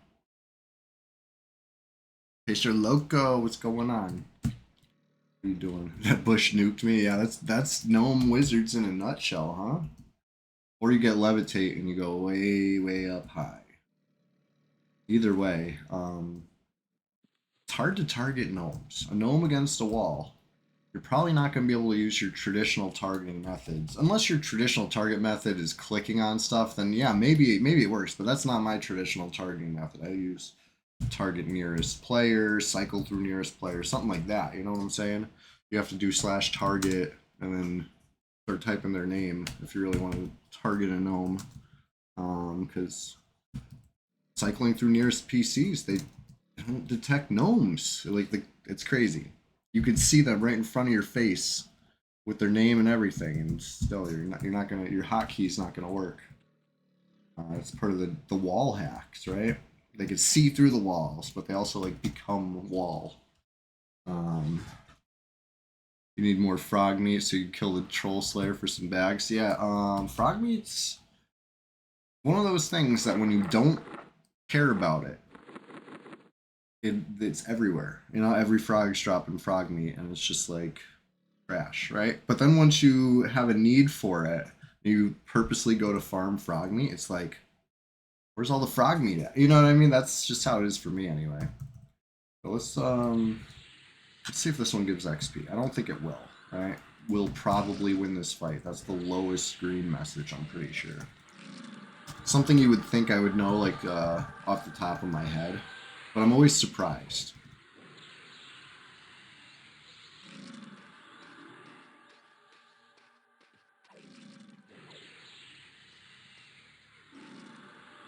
Hey, Sir Loco, what's going on? What are you doing? That bush nuked me. Yeah, that's gnome wizards in a nutshell, huh? Or you get levitate and you go way up high. Either way, it's hard to target gnomes. A gnome against a wall, you're probably not going to be able to use your traditional targeting methods. Unless your traditional target method is clicking on stuff, then yeah, maybe it works, but that's not my traditional targeting method. I use target nearest player, cycle through nearest player, something like that. You know what I'm saying? You have to do /target and then start typing their name if you really want to target a gnome. Because cycling through nearest PCs, they don't detect gnomes. It's crazy. You could see them right in front of your face with their name and everything, and still your hotkey's not gonna work. It's part of the wall hacks, right? They can see through the walls, but they also like become wall. You need more frog meat so you can kill the troll slayer for some bags. Yeah, frog meat's one of those things that when you don't care about it, it's everywhere. You know, every frog's dropping frog meat, and it's just like trash, right? But then once you have a need for it, you purposely go to farm frog meat. It's like, where's all the frog meat at? You know what I mean? That's just how it is for me, anyway. So let's see if this one gives XP. I don't think it will. Right? We'll probably win this fight. That's the lowest green message, I'm pretty sure. Something you would think I would know, like off the top of my head. But I'm always surprised.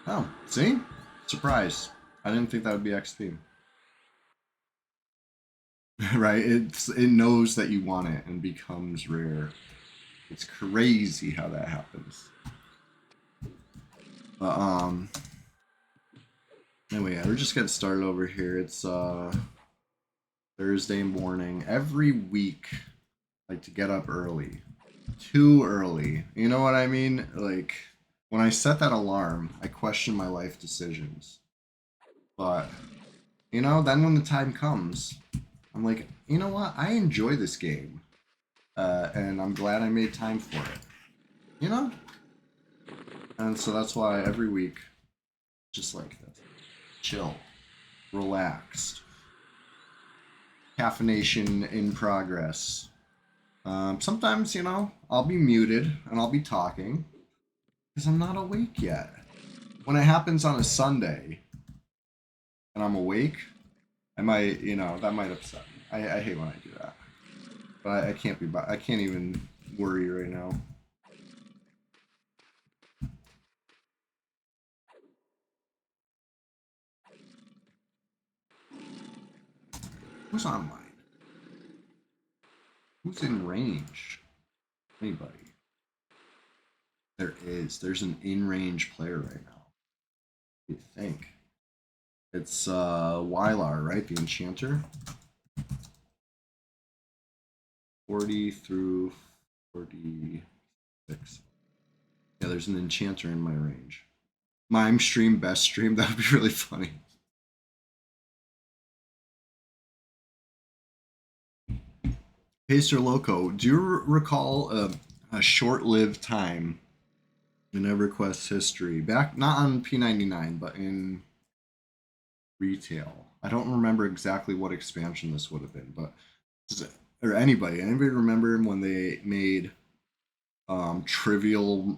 Oh, see? Surprise. I didn't think that would be XP. right? It knows that you want it and becomes rare. It's crazy how that happens. But anyway, yeah, we're just getting started over here. It's Thursday morning. Every week I like to get up early. Too early. You know what I mean? Like when I set that alarm, I question my life decisions. But then when the time comes, I'm like, you know what? I enjoy this game, and I'm glad I made time for it. You know, and so that's why every week, just like this, chill, relaxed, caffeination in progress. Sometimes, I'll be muted and I'll be talking because I'm not awake yet. When it happens on a Sunday and I'm awake, I might, that might upset me. I hate when I do that. But I can't be, I can't even worry right now. Who's online? Who's in range? Anybody? There is. There's an in-range player right now. What do you think? It's Wylar, right? The Enchanter. 40 through 46. Yeah, there's an Enchanter in my range. Mime stream, best stream. That would be really funny. Pacer Loco, do you recall a short-lived time in EverQuest history? Back, not on P99, but in retail. I don't remember exactly what expansion this would have been, but or anybody remember when they made the trivial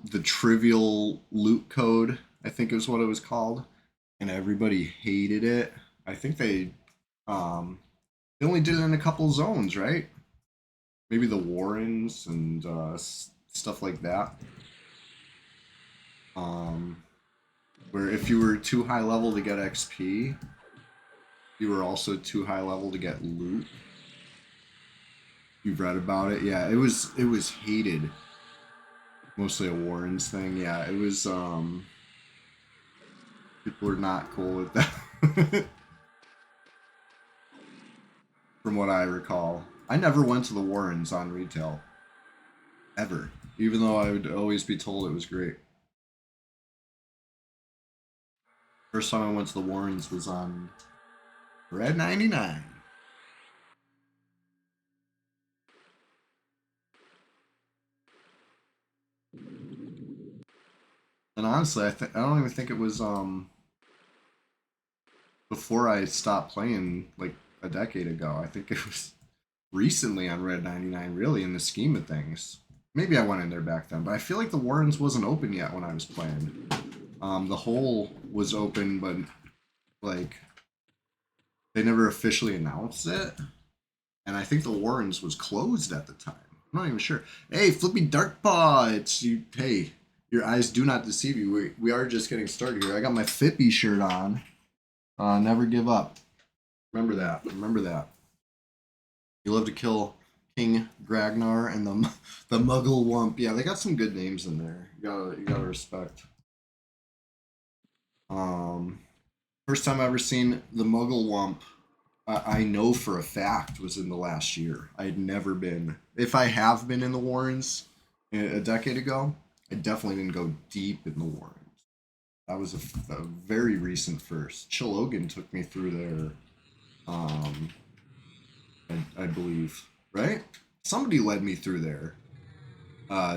loot code, I think is what it was called, and everybody hated it. I think they only did it in a couple zones, right? Maybe the Warrens and stuff like that. Um, where if you were too high level to get XP, you were also too high level to get loot. You've read about it, yeah. It was hated. Mostly a Warrens thing, yeah. It was people were not cool with that. From what I recall, I never went to the Warrens on retail ever, even though I would always be told it was great. First time I went to the Warrens was on Red 99. And honestly, I don't even think it was before I stopped playing like a decade ago. I think it was recently on Red 99, really, in the scheme of things. Maybe I went in there back then, but I feel like the Warrens wasn't open yet when I was playing. The hole was open, but like they never officially announced it. And I think the Warrens was closed at the time. I'm not even sure. Hey, Flippy Darkpaw, it's you. Hey, your eyes do not deceive you. We are just getting started here. I got my Fippy shirt on. Never give up. Remember that. Remember that. You love to kill King Gragnar and the Muggle Wump. Yeah, they got some good names in there. You gotta respect. Um, First time I ever seen the Muggle Wump, I know for a fact was in the last year. I had never been. If I have been in the Warrens a decade ago, I definitely didn't go deep in the Warrens. That was a very recent first. Chilogan took me through there. Um, I believe, right? Somebody led me through there,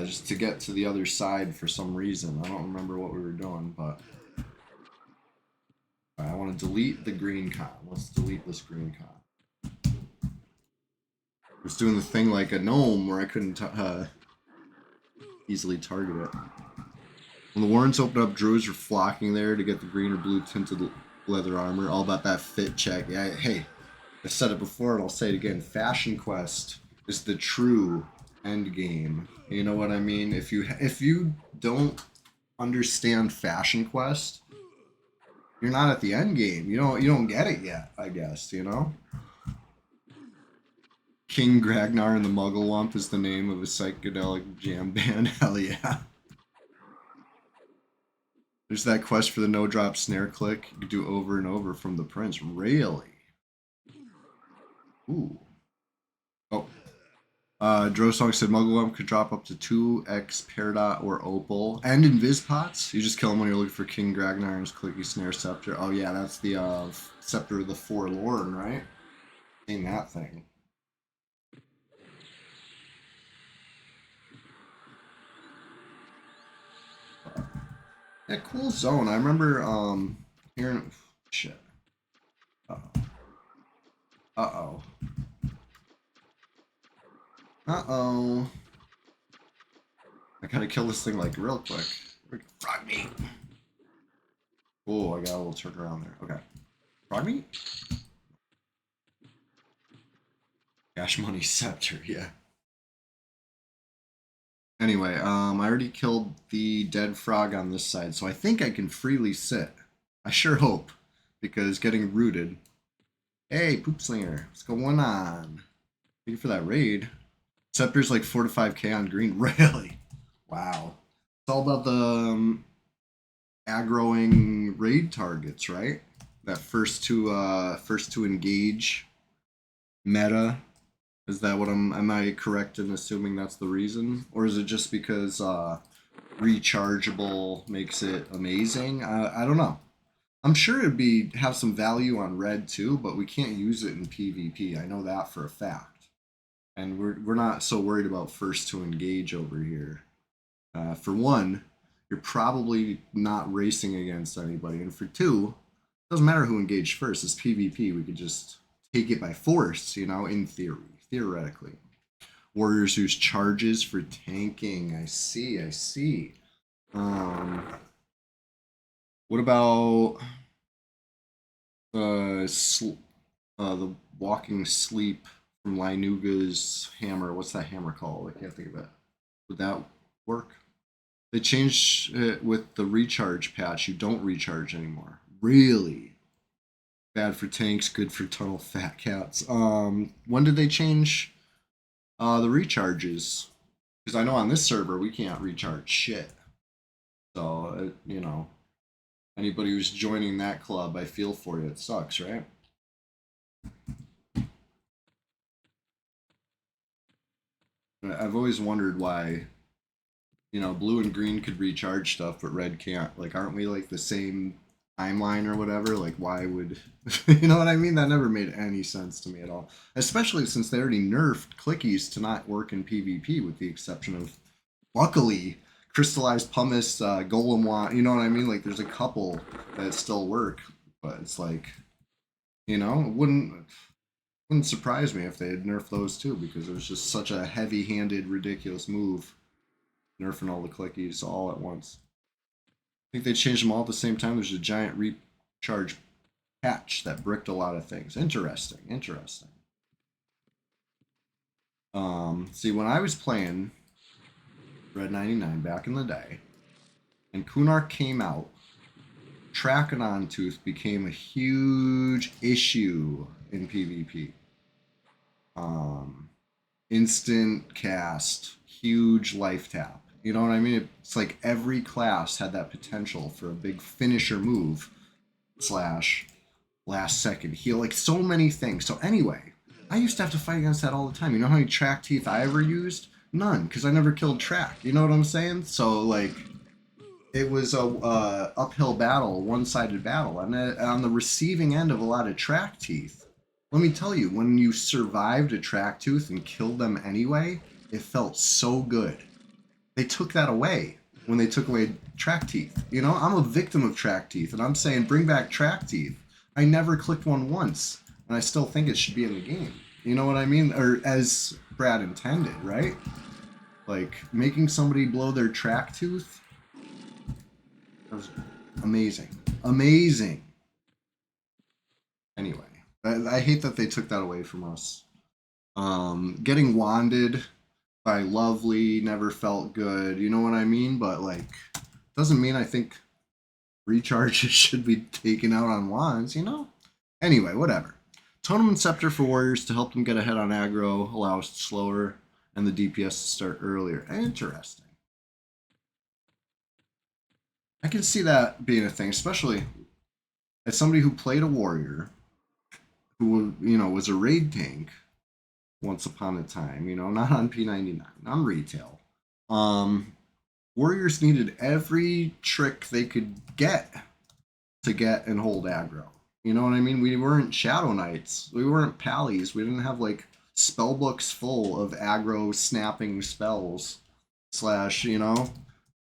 just to get to the other side for some reason. I don't remember what we were doing, but I want to delete the green con. Let's delete this green con. I was doing the thing like a gnome where I couldn't easily target it. When the Warrens opened up, druids were flocking there to get the green or blue tinted leather armor. All about that fit check. Yeah, hey, I said it before and I'll say it again. Fashion Quest is the true end game. You know what I mean? If you don't understand Fashion Quest, you're not at the end game. You don't get it yet, I guess, King Gragnar and the Mugglewump is the name of a psychedelic jam band. Hell yeah. There's that quest for the no drop snare click you could do over and over from the Prince. Really? Ooh. Oh. Drosong said Mugglewump could drop up to 2x Peridot or Opal. And Invispots. You just kill him when you're looking for King Gragnar and his clicky snare scepter. Oh yeah, that's the Scepter of the Forlorn, right? Seen that thing. Yeah, cool zone. I remember hearing shit. Uh-oh. Uh-oh. Uh-oh. I gotta kill this thing like real quick. Frog meat. Oh, I got a little turnaround there. Okay. Frog meat? Cash money scepter, yeah. Anyway, I already killed the dead frog on this side, so I think I can freely sit. I sure hope, because getting rooted. Hey, Poop Slinger, what's going on? Thank you for that raid. Scepter's like 4 to 5k on green. Really? Wow. It's all about the aggroing raid targets, right? That first to engage meta. Is that what am I correct in assuming that's the reason? Or is it just because rechargeable makes it amazing? I don't know. I'm sure it'd have some value on red too, but we can't use it in PvP. I know that for a fact. And we're not so worried about first to engage over here. For one, you're probably not racing against anybody, and for two, it doesn't matter who engaged first. It's PvP. We could just take it by force, in theory, theoretically. Warriors use charges for tanking. I see. I see. What about the walking sleep from Linuga's hammer? What's that hammer called? I can't think of it. Would that work? They changed it with the recharge patch. You don't recharge anymore. Really? Bad for tanks, good for tunnel fat cats. When did they change the recharges? Because I know on this server we can't recharge shit. So, anybody who's joining that club, I feel for you. It sucks, right? I've always wondered why blue and green could recharge stuff, but red can't. Like, aren't we like the same timeline or whatever? Like, why would you know what I mean? That never made any sense to me at all. Especially since they already nerfed clickies to not work in PvP, with the exception of, luckily, crystallized pumice, golem wand. You know what I mean? Like, there's a couple that still work, but it's like, it wouldn't surprise me if they had nerfed those too, because it was just such a heavy-handed, ridiculous move. Nerfing all the clickies all at once. I think they changed them all at the same time. There's a giant recharge patch that bricked a lot of things. Interesting, interesting. See, when I was playing Red 99 back in the day, and Kunark came out, Trachodon Tooth became a huge issue in PvP. Instant cast, huge life tap. You know what I mean? It's like every class had that potential for a big finisher move / last second heal. Like, so many things. So anyway, I used to have to fight against that all the time. You know how many track teeth I ever used? None, because I never killed track. You know what I'm saying? So, like, it was a uphill battle, one-sided battle. And on the receiving end of a lot of track teeth, let me tell you, when you survived a track tooth and killed them anyway, it felt so good. They took that away when they took away track teeth. I'm a victim of track teeth, and I'm saying bring back track teeth. I never clicked one once, and I still think it should be in the game. You know what I mean? Or as Brad intended, right? Like, making somebody blow their track tooth. That was amazing. Amazing. Anyway, I hate that they took that away from us. Getting wanded by Lovely never felt good. You know what I mean? But, like, doesn't mean I think recharges should be taken out on wands, Anyway, whatever. Totem and Scepter for warriors to help them get ahead on aggro, allow us slower, and the DPS to start earlier. Interesting. I can see that being a thing, especially as somebody who played a warrior, who was a raid tank once upon a time. Not on P99, on retail. Warriors needed every trick they could get to get and hold aggro. You know what I mean? We weren't Shadow Knights. We weren't Pallies. We didn't have like spell books full of aggro snapping spells slash,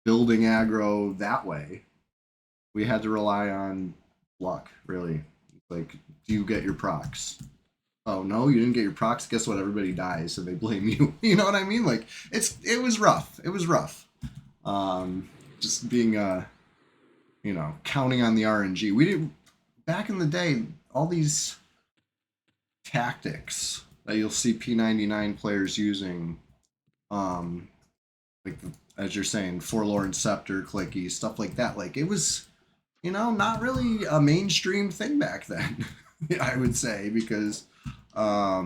building aggro that way. We had to rely on luck, really. Like, do you get your procs? Oh no, you didn't get your procs. Guess what? Everybody dies, and they blame you. You know what I mean? Like, it was rough. It was rough. Just being counting on the RNG. We did back in the day. All these tactics that you'll see P99 players using, like as you're saying, Forlorn Scepter, Clicky, stuff like that. Like it was, not really a mainstream thing back then. I would say because I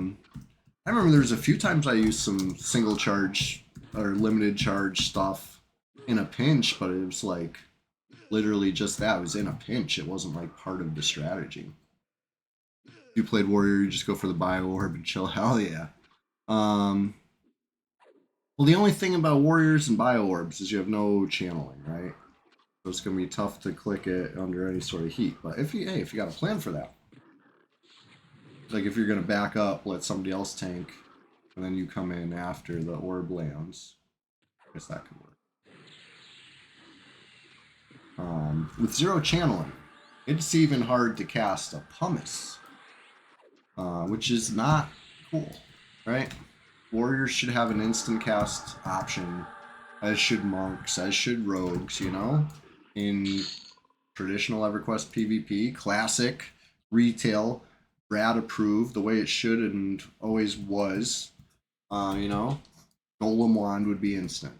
remember there was a few times I used some single charge or limited charge stuff in a pinch, but it was like literally just that. It was in a pinch. It wasn't like part of the strategy. If you played warrior, you just go for the bio orb and chill. Hell yeah. Well, the only thing about warriors and bio orbs is you have no channeling, right? So it's gonna be tough to click it under any sort of heat. But if you got a plan for that, like if you're gonna back up, let somebody else tank, and then you come in after the orb lands, I guess that could work. With zero channeling, it's even hard to cast a pumice, which is not cool, right? Warriors should have an instant cast option, as should monks, as should rogues, in traditional EverQuest PvP, classic, retail, Brad approved, the way it should and always was. Golem Wand would be instant,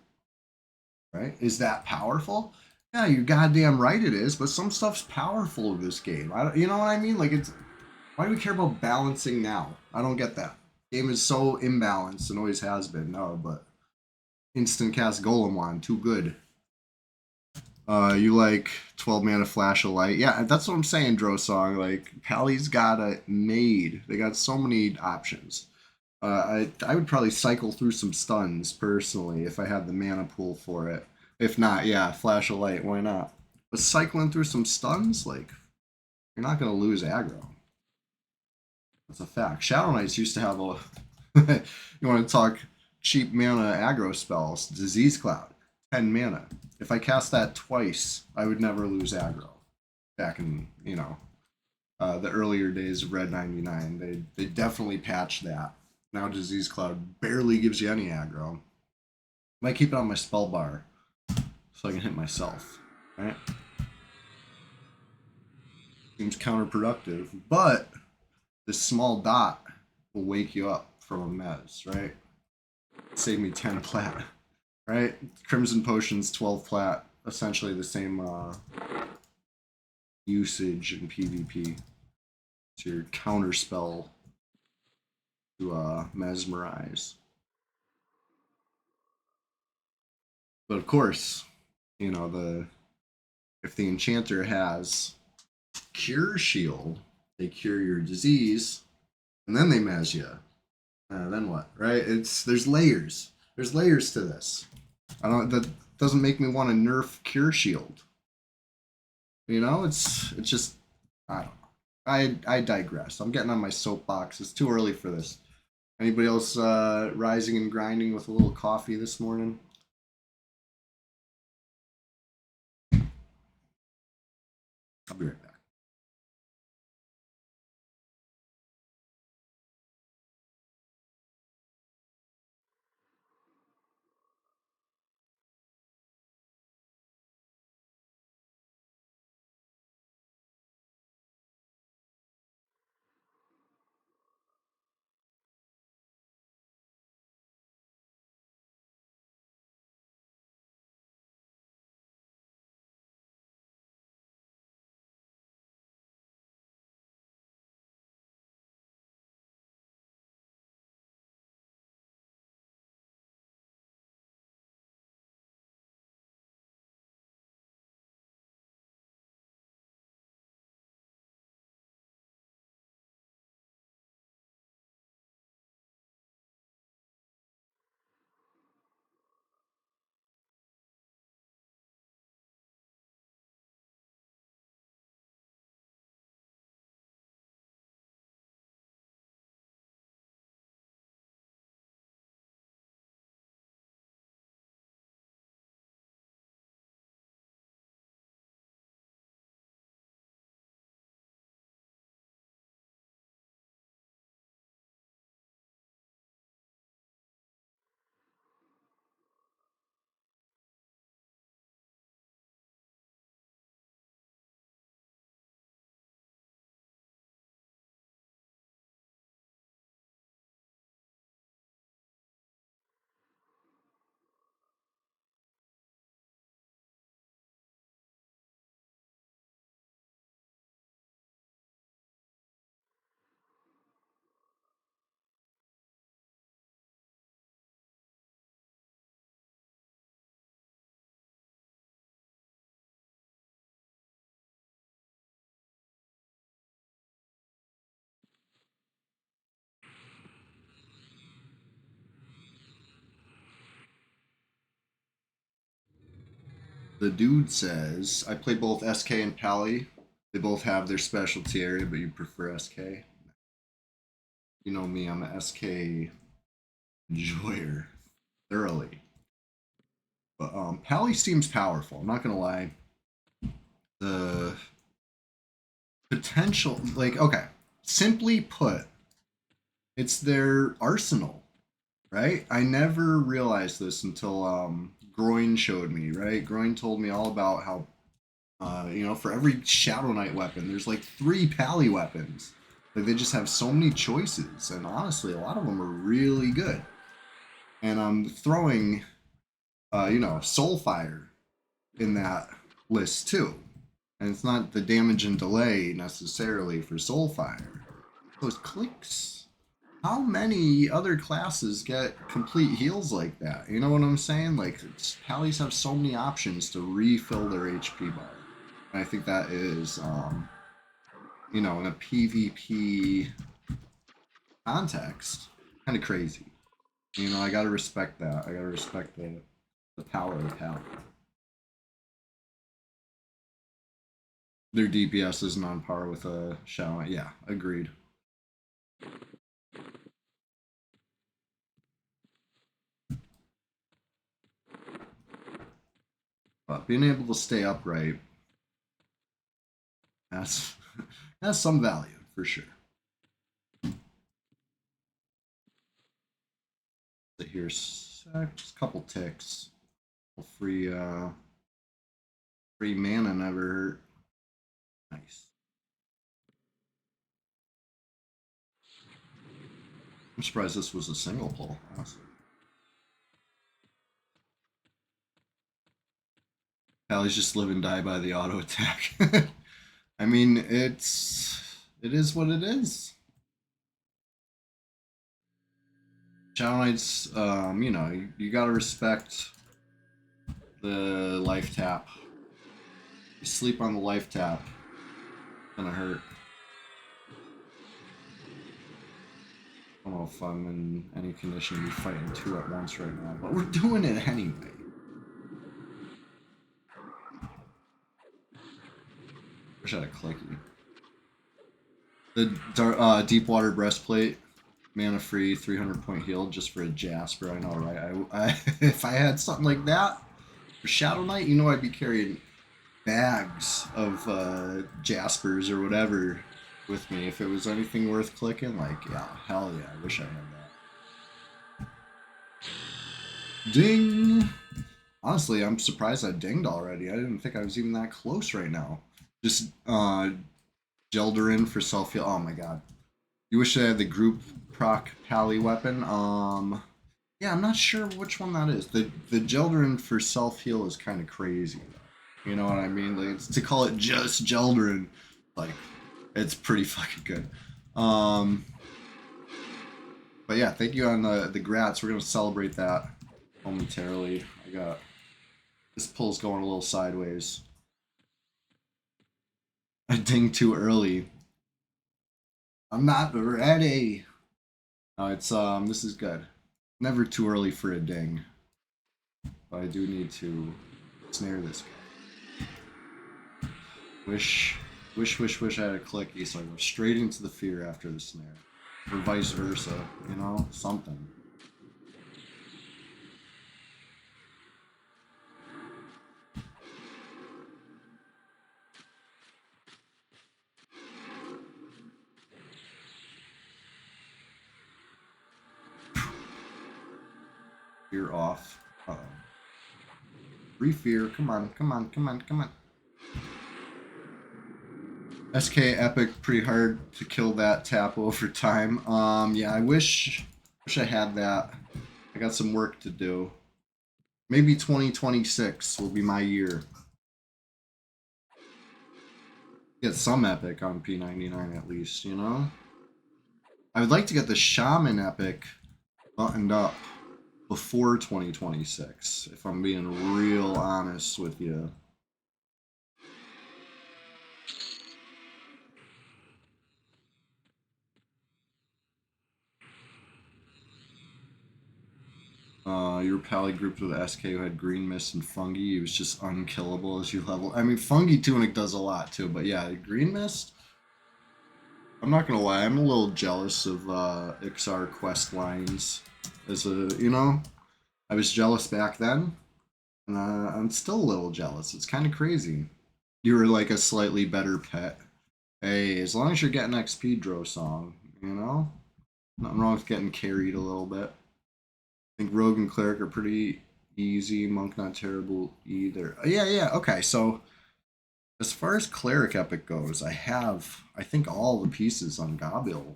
right? Is that powerful? Yeah, you're goddamn right it is, but some stuff's powerful in this game. You know what I mean? Like, why do we care about balancing now? I don't get that. Game is so imbalanced and always has been. No, but instant cast Golem Wand, too good. You like 12 mana Flash of Light? Yeah, that's what I'm saying, Drosong. Like, Pally's got it made. They got so many options. I would probably cycle through some stuns personally if I had the mana pool for it. If not, yeah, Flash of Light, why not? But cycling through some stuns, like, you're not gonna lose aggro. That's a fact. Shadow Knights used to have a. You want to talk cheap mana aggro spells? Disease Cloud, 10 mana. If I cast that twice, I would never lose aggro. Back in the earlier days of Red 99, they definitely patched that. Now Disease Cloud barely gives you any aggro. Might keep it on my spell bar so I can hit myself, right? Seems counterproductive, but this small dot will wake you up from a mez, right? Save me 10 plat, right? Crimson Potion's 12 plat, essentially the same usage in PvP. It's your counter spell to mesmerize. But of course, if the enchanter has Cure Shield, they cure your disease, and then they mez you. Then what, right? There's layers. There's layers to this. That doesn't make me want to nerf Cure Shield. It's just I don't know. I digress. I'm getting on my soapbox. It's too early for this. Anybody else rising and grinding with a little coffee this morning? I'll be right back. The dude says, I play both SK and Pally. They both have their specialty area, but you prefer SK. You know me, I'm a SK enjoyer thoroughly. But Pally seems powerful. I'm not gonna lie. The potential, like, okay, simply put, it's their arsenal, right? I never realized this until Groin showed me, right? Groin told me all about how, for every Shadow Knight weapon, there's like 3 Pally weapons. Like they just have so many choices, and honestly, a lot of them are really good. And I'm throwing, Soulfire in that list too. And it's not the damage and delay necessarily for Soulfire. Those clicks. How many other classes get complete heals like that? You know what I'm saying? Like, Pallies have so many options to refill their HP bar. And I think that is, in a PvP context, kind of crazy. I gotta respect that. I gotta respect the power of Pally. Their DPS isn't on par with a Shadow. Yeah, agreed. But being able to stay upright, that's has some value for sure. So here's just a couple ticks. Free free mana never hurt. Nice. I'm surprised this was a single pull, honestly. Pally's just live and die by the auto attack. I mean, it is what it is. Shadow Knights, you gotta respect the life tap. You sleep on the life tap, it's gonna hurt. I don't know if I'm in any condition to be fighting 2 at once right now, but we're doing it anyway. Wish I had a clicky. The deep water breastplate, mana free, 300-point heal just for a Jasper. I know, right? If I had something like that for Shadow Knight, I'd be carrying bags of Jaspers or whatever with me. If it was anything worth clicking, like, yeah, hell yeah, I wish I had that. Ding! Honestly, I'm surprised I dinged already. I didn't think I was even that close right now. Just Jelderin for self heal. Oh my god. You wish I had the group proc Pally weapon. Yeah, I'm not sure which one that is. The Jelderin for self heal is kind of crazy. You know what I mean? Like, to call it just Jelderin, like, it's pretty fucking good. But yeah, thank you on the grats. We're gonna celebrate that momentarily. I got this pull's going a little sideways. I dinged too early. I'm not ready. No, it's this is good. Never too early for a ding. But I do need to snare this guy. Wish I had a clicky so I go straight into the fear after the snare. Or vice versa, something. Fear off. Uh-oh. Free fear. Come on, come on, come on, come on. SK Epic, pretty hard to kill that tap over time. Yeah, I wish I had that. I got some work to do. Maybe 2026 will be my year. Get some epic on P99 at least, I would like to get the Shaman epic buttoned up before 2026, if I'm being real honest with you. You were pally grouped with SK who had green mist and fungi. He was just unkillable as you level. I mean, fungi tunic does a lot too, but yeah, green mist. I'm not gonna lie, I'm a little jealous of XR quest lines. As a, I was jealous back then, and I'm still a little jealous. It's kind of crazy. You were like a slightly better pet. Hey, as long as you're getting XP, Dro song, nothing wrong with getting carried a little bit. I think Rogue and Cleric are pretty easy. Monk not terrible either. Yeah, yeah. Okay, so as far as Cleric Epic goes, I think all the pieces on Gabil.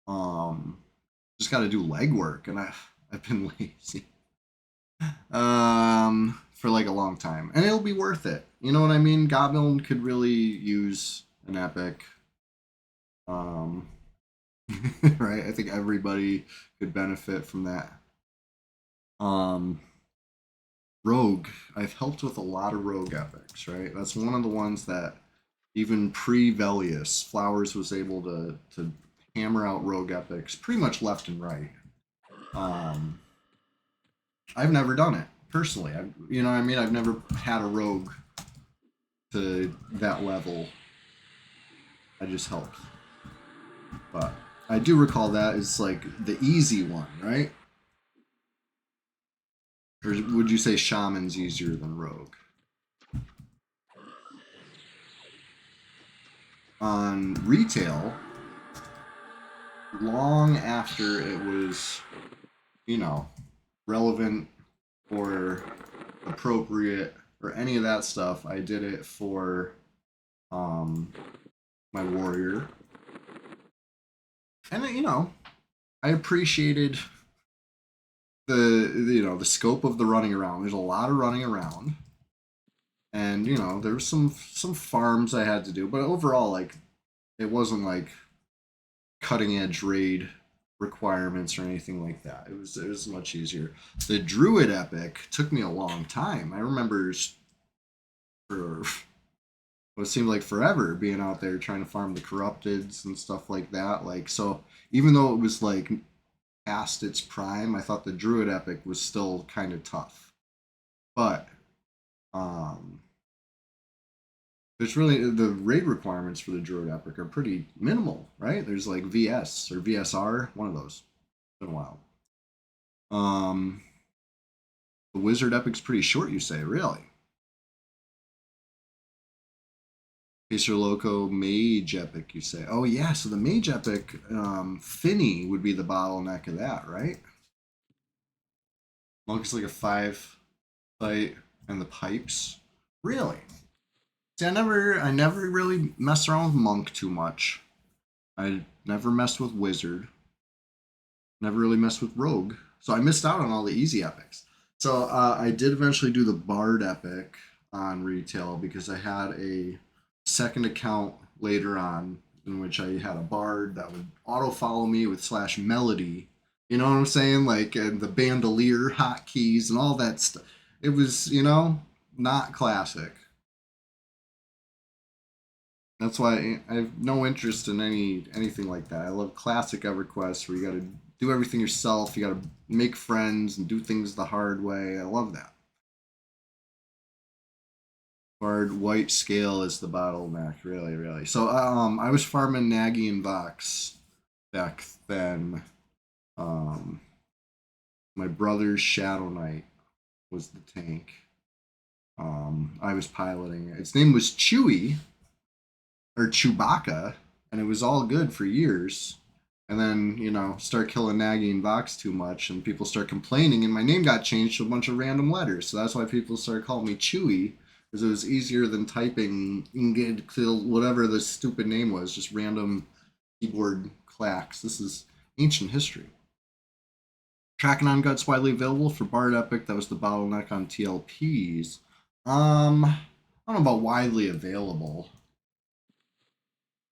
Um, just got to do legwork, and I've been lazy. For like a long time, and it'll be worth it. You know what I mean? Goblin could really use an epic. Um, right? I think everybody could benefit from that. Um, Rogue, I've helped with a lot of Rogue epics, right? That's one of the ones that even pre-Velius, Flowers was able to hammer out Rogue epics pretty much left and right. Um, I've never done it personally. You know what I mean? I've never had a Rogue to that level. I just helped, but I do recall that is like the easy one, right? Or would you say Shaman's easier than Rogue? On retail, long after it was, you know, relevant or appropriate or any of that stuff, I did it for um, my warrior. And, I appreciated the scope of the running around. There's a lot of running around. And, there was some farms I had to do, but overall, like, it wasn't like cutting edge raid requirements or anything like that. It was much easier. The Druid epic took me a long time. I remember for what seemed like forever being out there trying to farm the corrupteds and stuff like that. Like so, even though it was like past its prime, I thought the Druid epic was still kind of tough. But um, there's really the raid requirements for the Druid epic are pretty minimal, right? There's like VS or VSR, one of those. It's been a while. Um, the Wizard epic's pretty short, you say, really? Pacer Loco Mage Epic, you say. Oh, yeah, so the Mage Epic, Finny would be the bottleneck of that, right? Monk is like a 5 fight, and the pipes. Really? See, I never really messed around with Monk too much. I never messed with Wizard. Never really messed with Rogue. So I missed out on all the easy epics. So I did eventually do the Bard epic on retail because I had a second account later on in which I had a Bard that would auto follow me with slash melody. You know what I'm saying? Like and the bandolier hotkeys and all that stuff. It was, not classic. That's why I have no interest in anything like that. I love classic EverQuest where you got to do everything yourself. You got to make friends and do things the hard way. I love that. Hard white scale is the bottleneck, really, really. So I was farming Nagy and Vox back then. Um, my brother's Shadow Knight was the tank. I was piloting it. Its name was Chewy or Chewbacca, and it was all good for years. And then, start killing Nagy and Vox too much, and people start complaining, and my name got changed to a bunch of random letters. So that's why people started calling me Chewy, because it was easier than typing Ingrid whatever the stupid name was, just random keyboard clacks. This is ancient history. Tracking on Guts widely available for Bard Epic. That was the bottleneck on TLPs. I don't know about widely available.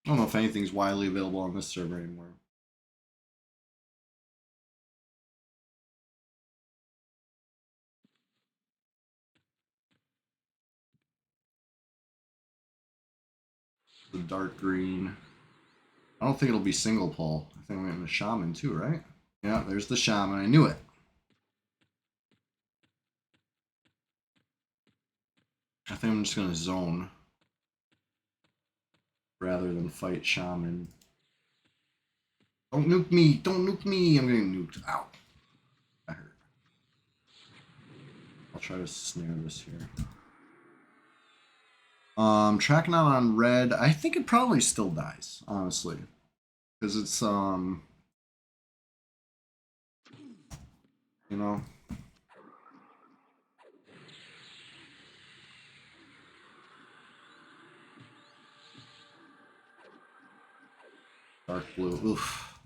I don't know if anything's widely available on this server anymore. The dark green. I don't think it'll be single pull. I think I'm getting a shaman too, right? Yeah, there's the shaman. I knew it. I think I'm just gonna zone rather than fight shaman. Don't nuke me! Don't nuke me! I'm getting nuked. Ow. That hurt. I'll try to snare this here. Tracking out on red. I think it probably still dies, honestly. Because it's, you know. Dark blue. Oof.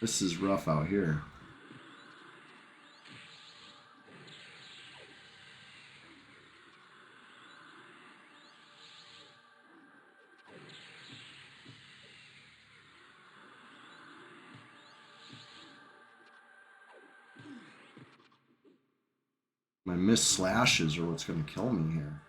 This is rough out here. My missed slashes are what's going to kill me here.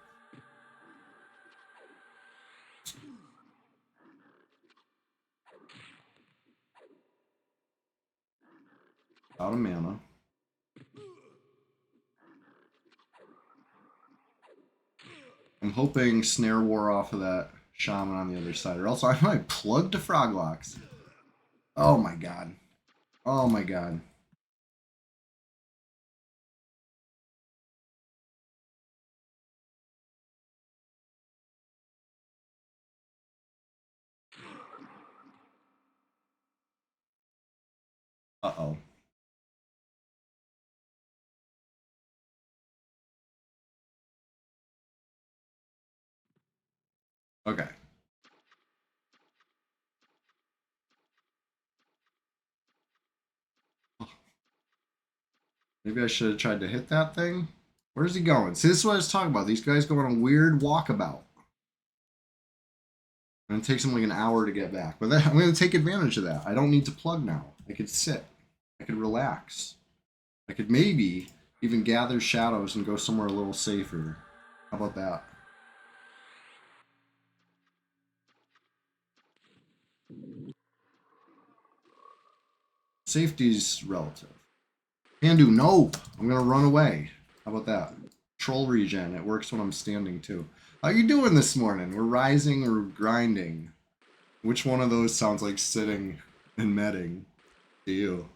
Out of mana. I'm hoping Snare wore off of that Shaman on the other side, or else I might plug to Froglocks. Oh my god. Oh my god. Uh-oh. Okay. Maybe I should have tried to hit that thing. Where's he going? See, this is what I was talking about. These guys go on a weird walkabout. And it takes them like an hour to get back. But I'm going to take advantage of that. I don't need to plug now. I could sit. I could relax. I could maybe even gather shadows and go somewhere a little safer. How about that? Safety's relative. Pandu, no! I'm gonna run away. How about that? Troll regen. It works when I'm standing too. How you doing this morning? We're rising or grinding? Which one of those sounds like sitting and medding to you?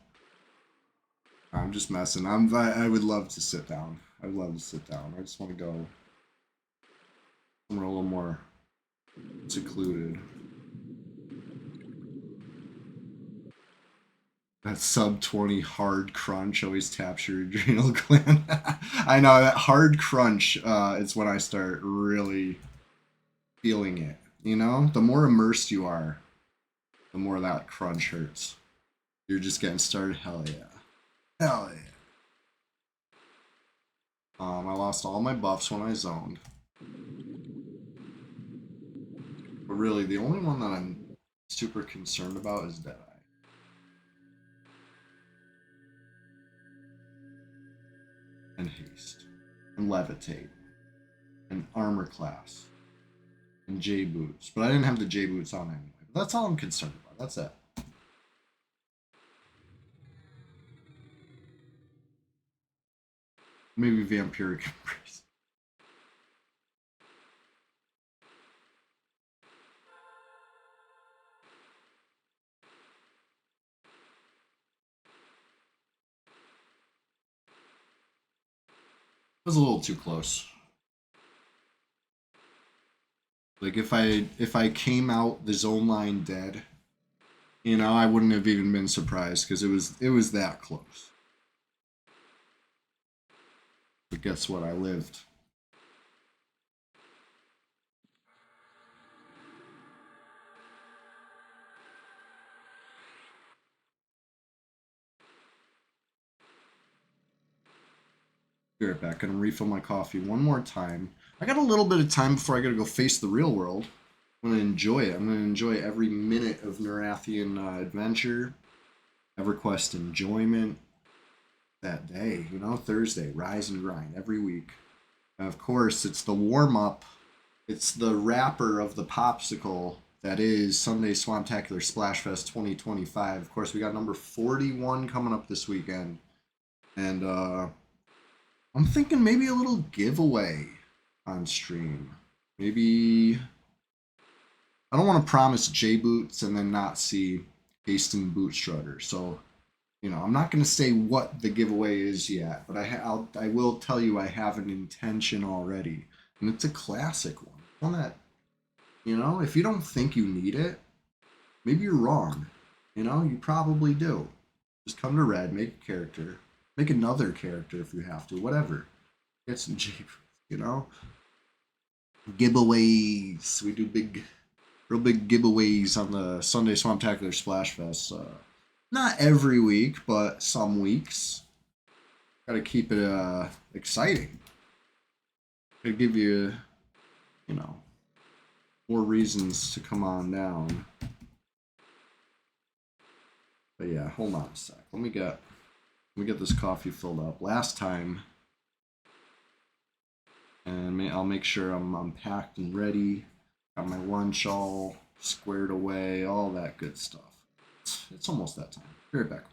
I'm just messing. I would love to sit down. I would love to sit down. I just want to go somewhere a little more secluded. That sub 20 hard crunch always taps your adrenal gland. I know that hard crunch is when I start really feeling it. You know, the more immersed you are, the more that crunch hurts. You're just getting started. Hell yeah. Hell yeah. I lost all my buffs when I zoned. But really, the only one that I'm super concerned about is Deadeye. And Haste. And Levitate. And Armor Class. And J boots. But I didn't have the J boots on anyway. But that's all I'm concerned about. That's it. Maybe Vampiric Embrace. It was a little too close. Like if I came out the zone line dead, you know, I wouldn't have even been surprised because it was that close. But guess what? I lived. Be right back. Gonna refill my coffee one more time. I got a little bit of time before I gotta go face the real world. I'm gonna enjoy it. I'm gonna enjoy every minute of Nerathian adventure, EverQuest enjoyment. That day, you know, Thursday, rise and grind every week. And of course, it's the warm up. It's the wrapper of the popsicle that is Sunday Swamptacular Splashfest 2025. Of course, we got number 41 coming up this weekend, and I'm thinking maybe a little giveaway. on stream. Maybe I don't want to promise J boots and then not see Hasten Boot Strutter. So I'm not going to say what the giveaway is yet, but I will tell you I have an intention already, and it's a classic one. One that if you don't think you need it, maybe you're wrong. You probably do. Just come to Red, make a character, make another character if you have to, whatever. Get some Jeep, giveaways. We do real big giveaways on the Sunday Swamptacular Splash Fest. Not every week, but some weeks. Got to keep it exciting. Got to give you, more reasons to come on down. But yeah, hold on a sec. Let me get this coffee filled up. Last time, and I'll make sure I'm packed and ready. Got my lunch all squared away, all that good stuff. It's almost that time. Be right back.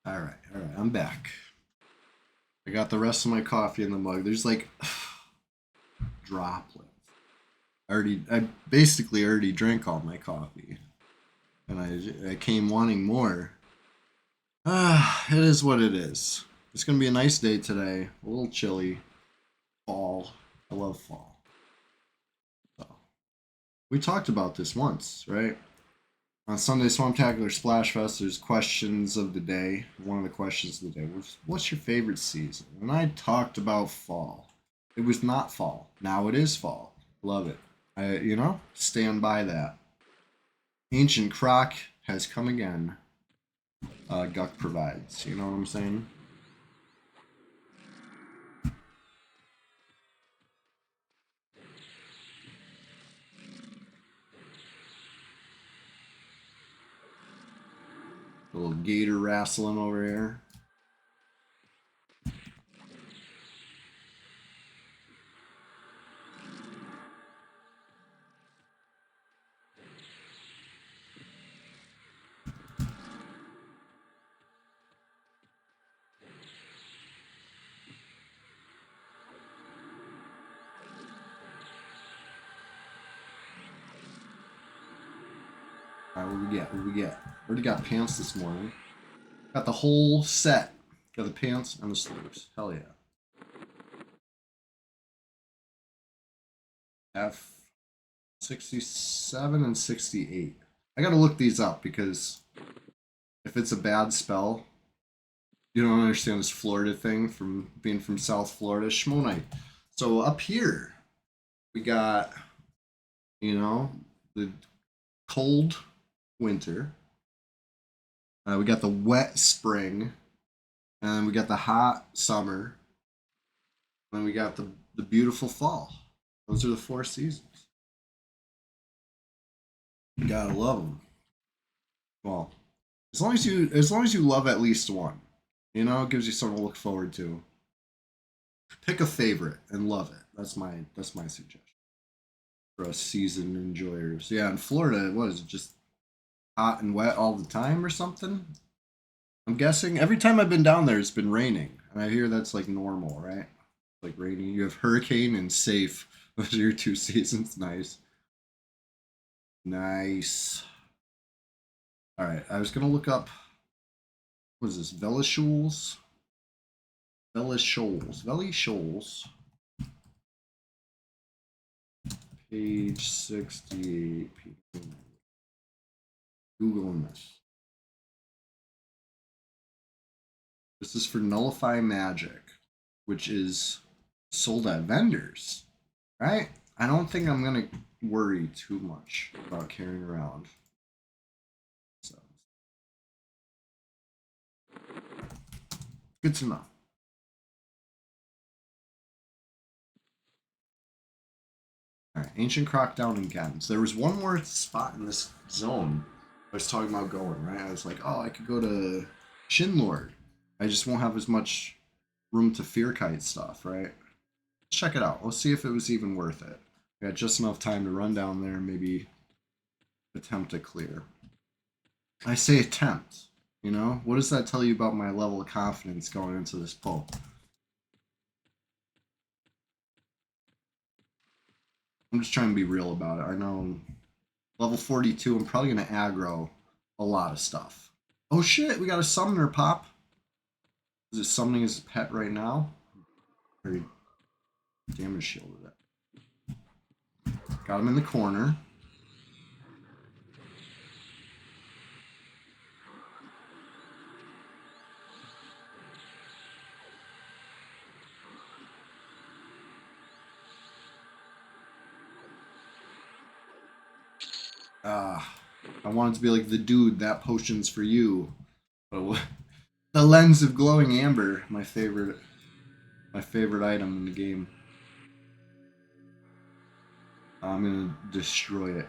All right, I'm back. I got the rest of my coffee in the mug. There's like droplets. I basically already drank all my coffee, and I came wanting more. It is what it is. It's gonna be a nice day today. A little chilly. Fall. I love fall. So we talked about this once, right? On Sunday Swamptacular Splash Fest, there's questions of the day. One of the questions of the day was, "What's your favorite season?" And I talked about fall. It was not fall. Now it is fall. Love it. Stand by that. Ancient Croc has come again. Guck provides. You know what I'm saying? A little gator wrestling over here. What we get? What we get? Already got pants this morning. Got the whole set. Got the pants and the sleeves. Hell yeah. F67 and 68. I gotta look these up because if it's a bad spell, you don't understand this Florida thing from being from South Florida. Shmonite. So up here, we got, you know, the cold winter. We got the wet spring. And then we got the hot summer. And then we got the beautiful fall. Those are the 4 seasons. You gotta love them. Well, as long as you love at least one, you know, it gives you something to look forward to. Pick a favorite and love it. That's my suggestion for us season enjoyers. Yeah, in Florida, it was just hot and wet all the time or something. I'm guessing every time I've been down there, it's been raining, and I hear that's like normal, right? Like rainy. You have hurricane and safe. Those are your 2 seasons. Nice. Nice. All right, I was gonna look up. What is this? Vela Shoals. Vela Shoals. Valley Shoals. Page 68. Googling this. This is for Nullify Magic, which is sold at vendors, right? I don't think I'm gonna worry too much about carrying around. So good to know. All right, Ancient Croc down again. So there was one more spot in this zone I was talking about going, right? I was like, oh, I could go to Shinlord. I just won't have as much room to fear kite stuff, right? Let's check it out. Let's see if it was even worth it. We got just enough time to run down there and maybe attempt to clear. I say attempt, you know? What does that tell you about my level of confidence going into this pull? I'm just trying to be real about it. I know level 42, I'm probably going to aggro a lot of stuff. Oh shit, we got a summoner pop. Is it summoning his pet right now? Very damage shielded it. Got him in the corner. I wanted to be like the dude, that potion's for you. But the lens of glowing amber, my favorite item in the game. I'm gonna destroy it.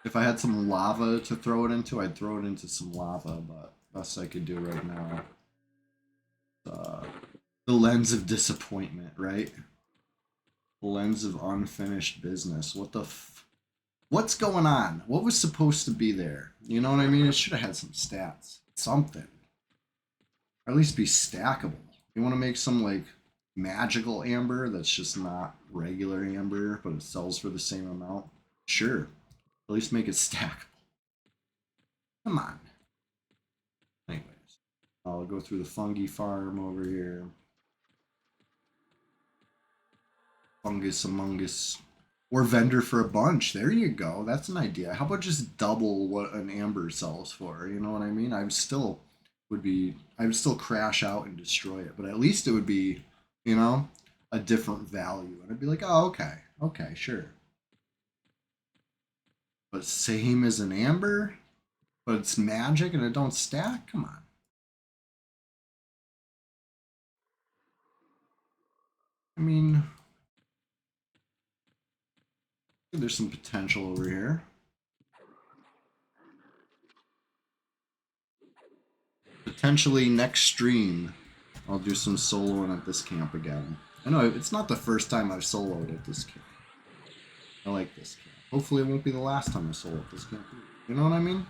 If I had some lava to throw it into, I'd throw it into some lava, but best I could do right now. The lens of disappointment, right? The lens of unfinished business. What's going on? What was supposed to be there? You know what I mean? It should have had some stats. Something. Or at least be stackable. You want to make some like magical amber that's just not regular amber, but it sells for the same amount? Sure. At least make it stackable. Come on. Anyways, I'll go through the fungi farm over here. Fungus among us. Or vendor for a bunch. There you go. That's an idea. How about just double what an amber sells for? You know what I mean? I would still crash out and destroy it, but at least it would be, you know, a different value. And I'd be like, oh, okay, sure. But same as an amber, but it's magic and it don't stack? Come on. I mean, there's some potential over here. Potentially next stream, I'll do some soloing at this camp again. I know it's not the first time I've soloed at this camp. I like this camp. Hopefully it won't be the last time I solo at this camp. You know what I mean?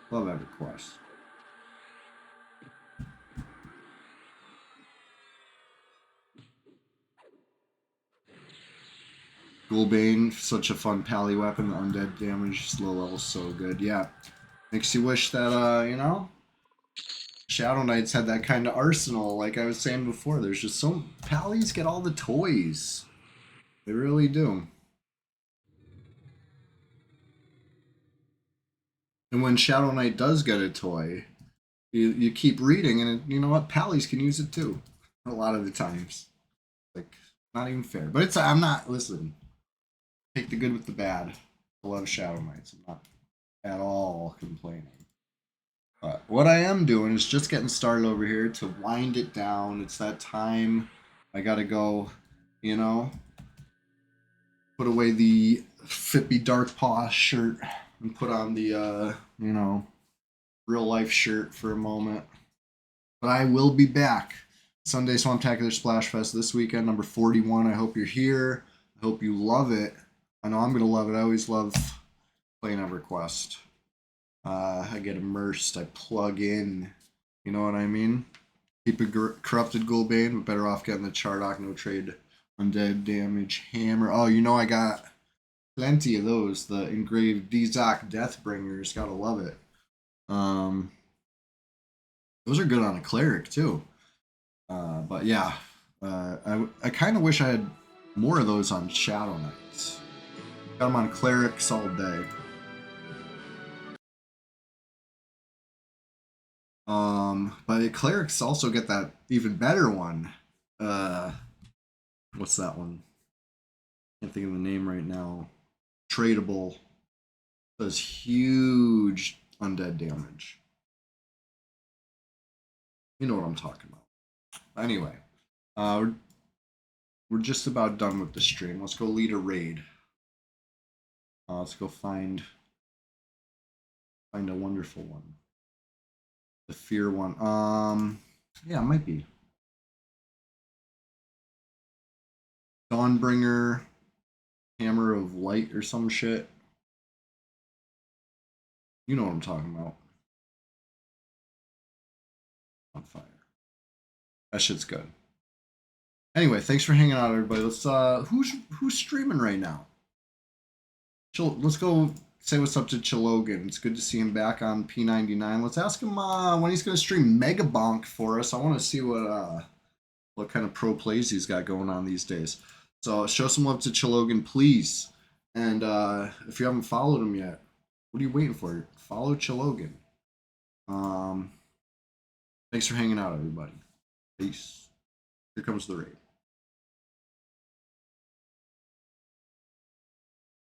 Love EverQuest. Gulbane, such a fun pally weapon. The undead damage, low level, so good. Yeah, makes you wish that Shadow Knights had that kind of arsenal. Like I was saying before, there's just so pallies get all the toys. They really do. And when Shadow Knight does get a toy, you keep reading, and you know what? Pallies can use it too. A lot of the times, like not even fair. But it's I'm not listen. Take the good with the bad. I love Shadow Knights. I'm not at all complaining. But what I am doing is just getting started over here to wind it down. It's that time. I gotta go, you know, put away the Fippy Dark Paw shirt and put on the, real life shirt for a moment. But I will be back. Sunday Swamptacular Splash Fest this weekend, number 41. I hope you're here. I hope you love it. I know I'm going to love it. I always love playing EverQuest. I get immersed. I plug in. You know what I mean? Keep a corrupted Gulbane, but better off getting the Chardock no trade undead damage hammer. Oh, you know I got plenty of those. The engraved Dizak Deathbringers. Gotta love it. Those are good on a cleric too. But yeah, I kind of wish I had more of those on Shadow Knights. Got them on clerics all day. But the clerics also get that even better one. What's that one? Can't think of the name right now. Tradable. Does huge undead damage. You know what I'm talking about. Anyway, we're just about done with the stream. Let's go lead a raid. Let's go find a wonderful one. The fear one. Yeah, it might be. Dawnbringer, Hammer of Light or some shit. You know what I'm talking about. On fire. That shit's good. Anyway, thanks for hanging out, everybody. Let's who's streaming right now? Let's go say what's up to Chilogan. It's good to see him back on P99. Let's ask him when he's gonna stream Mega Bonk for us. I want to see what kind of pro plays he's got going on these days. So show some love to Chilogan, please. And if you haven't followed him yet, what are you waiting for? Follow Chilogan. Thanks for hanging out, everybody. Peace. Here comes the raid.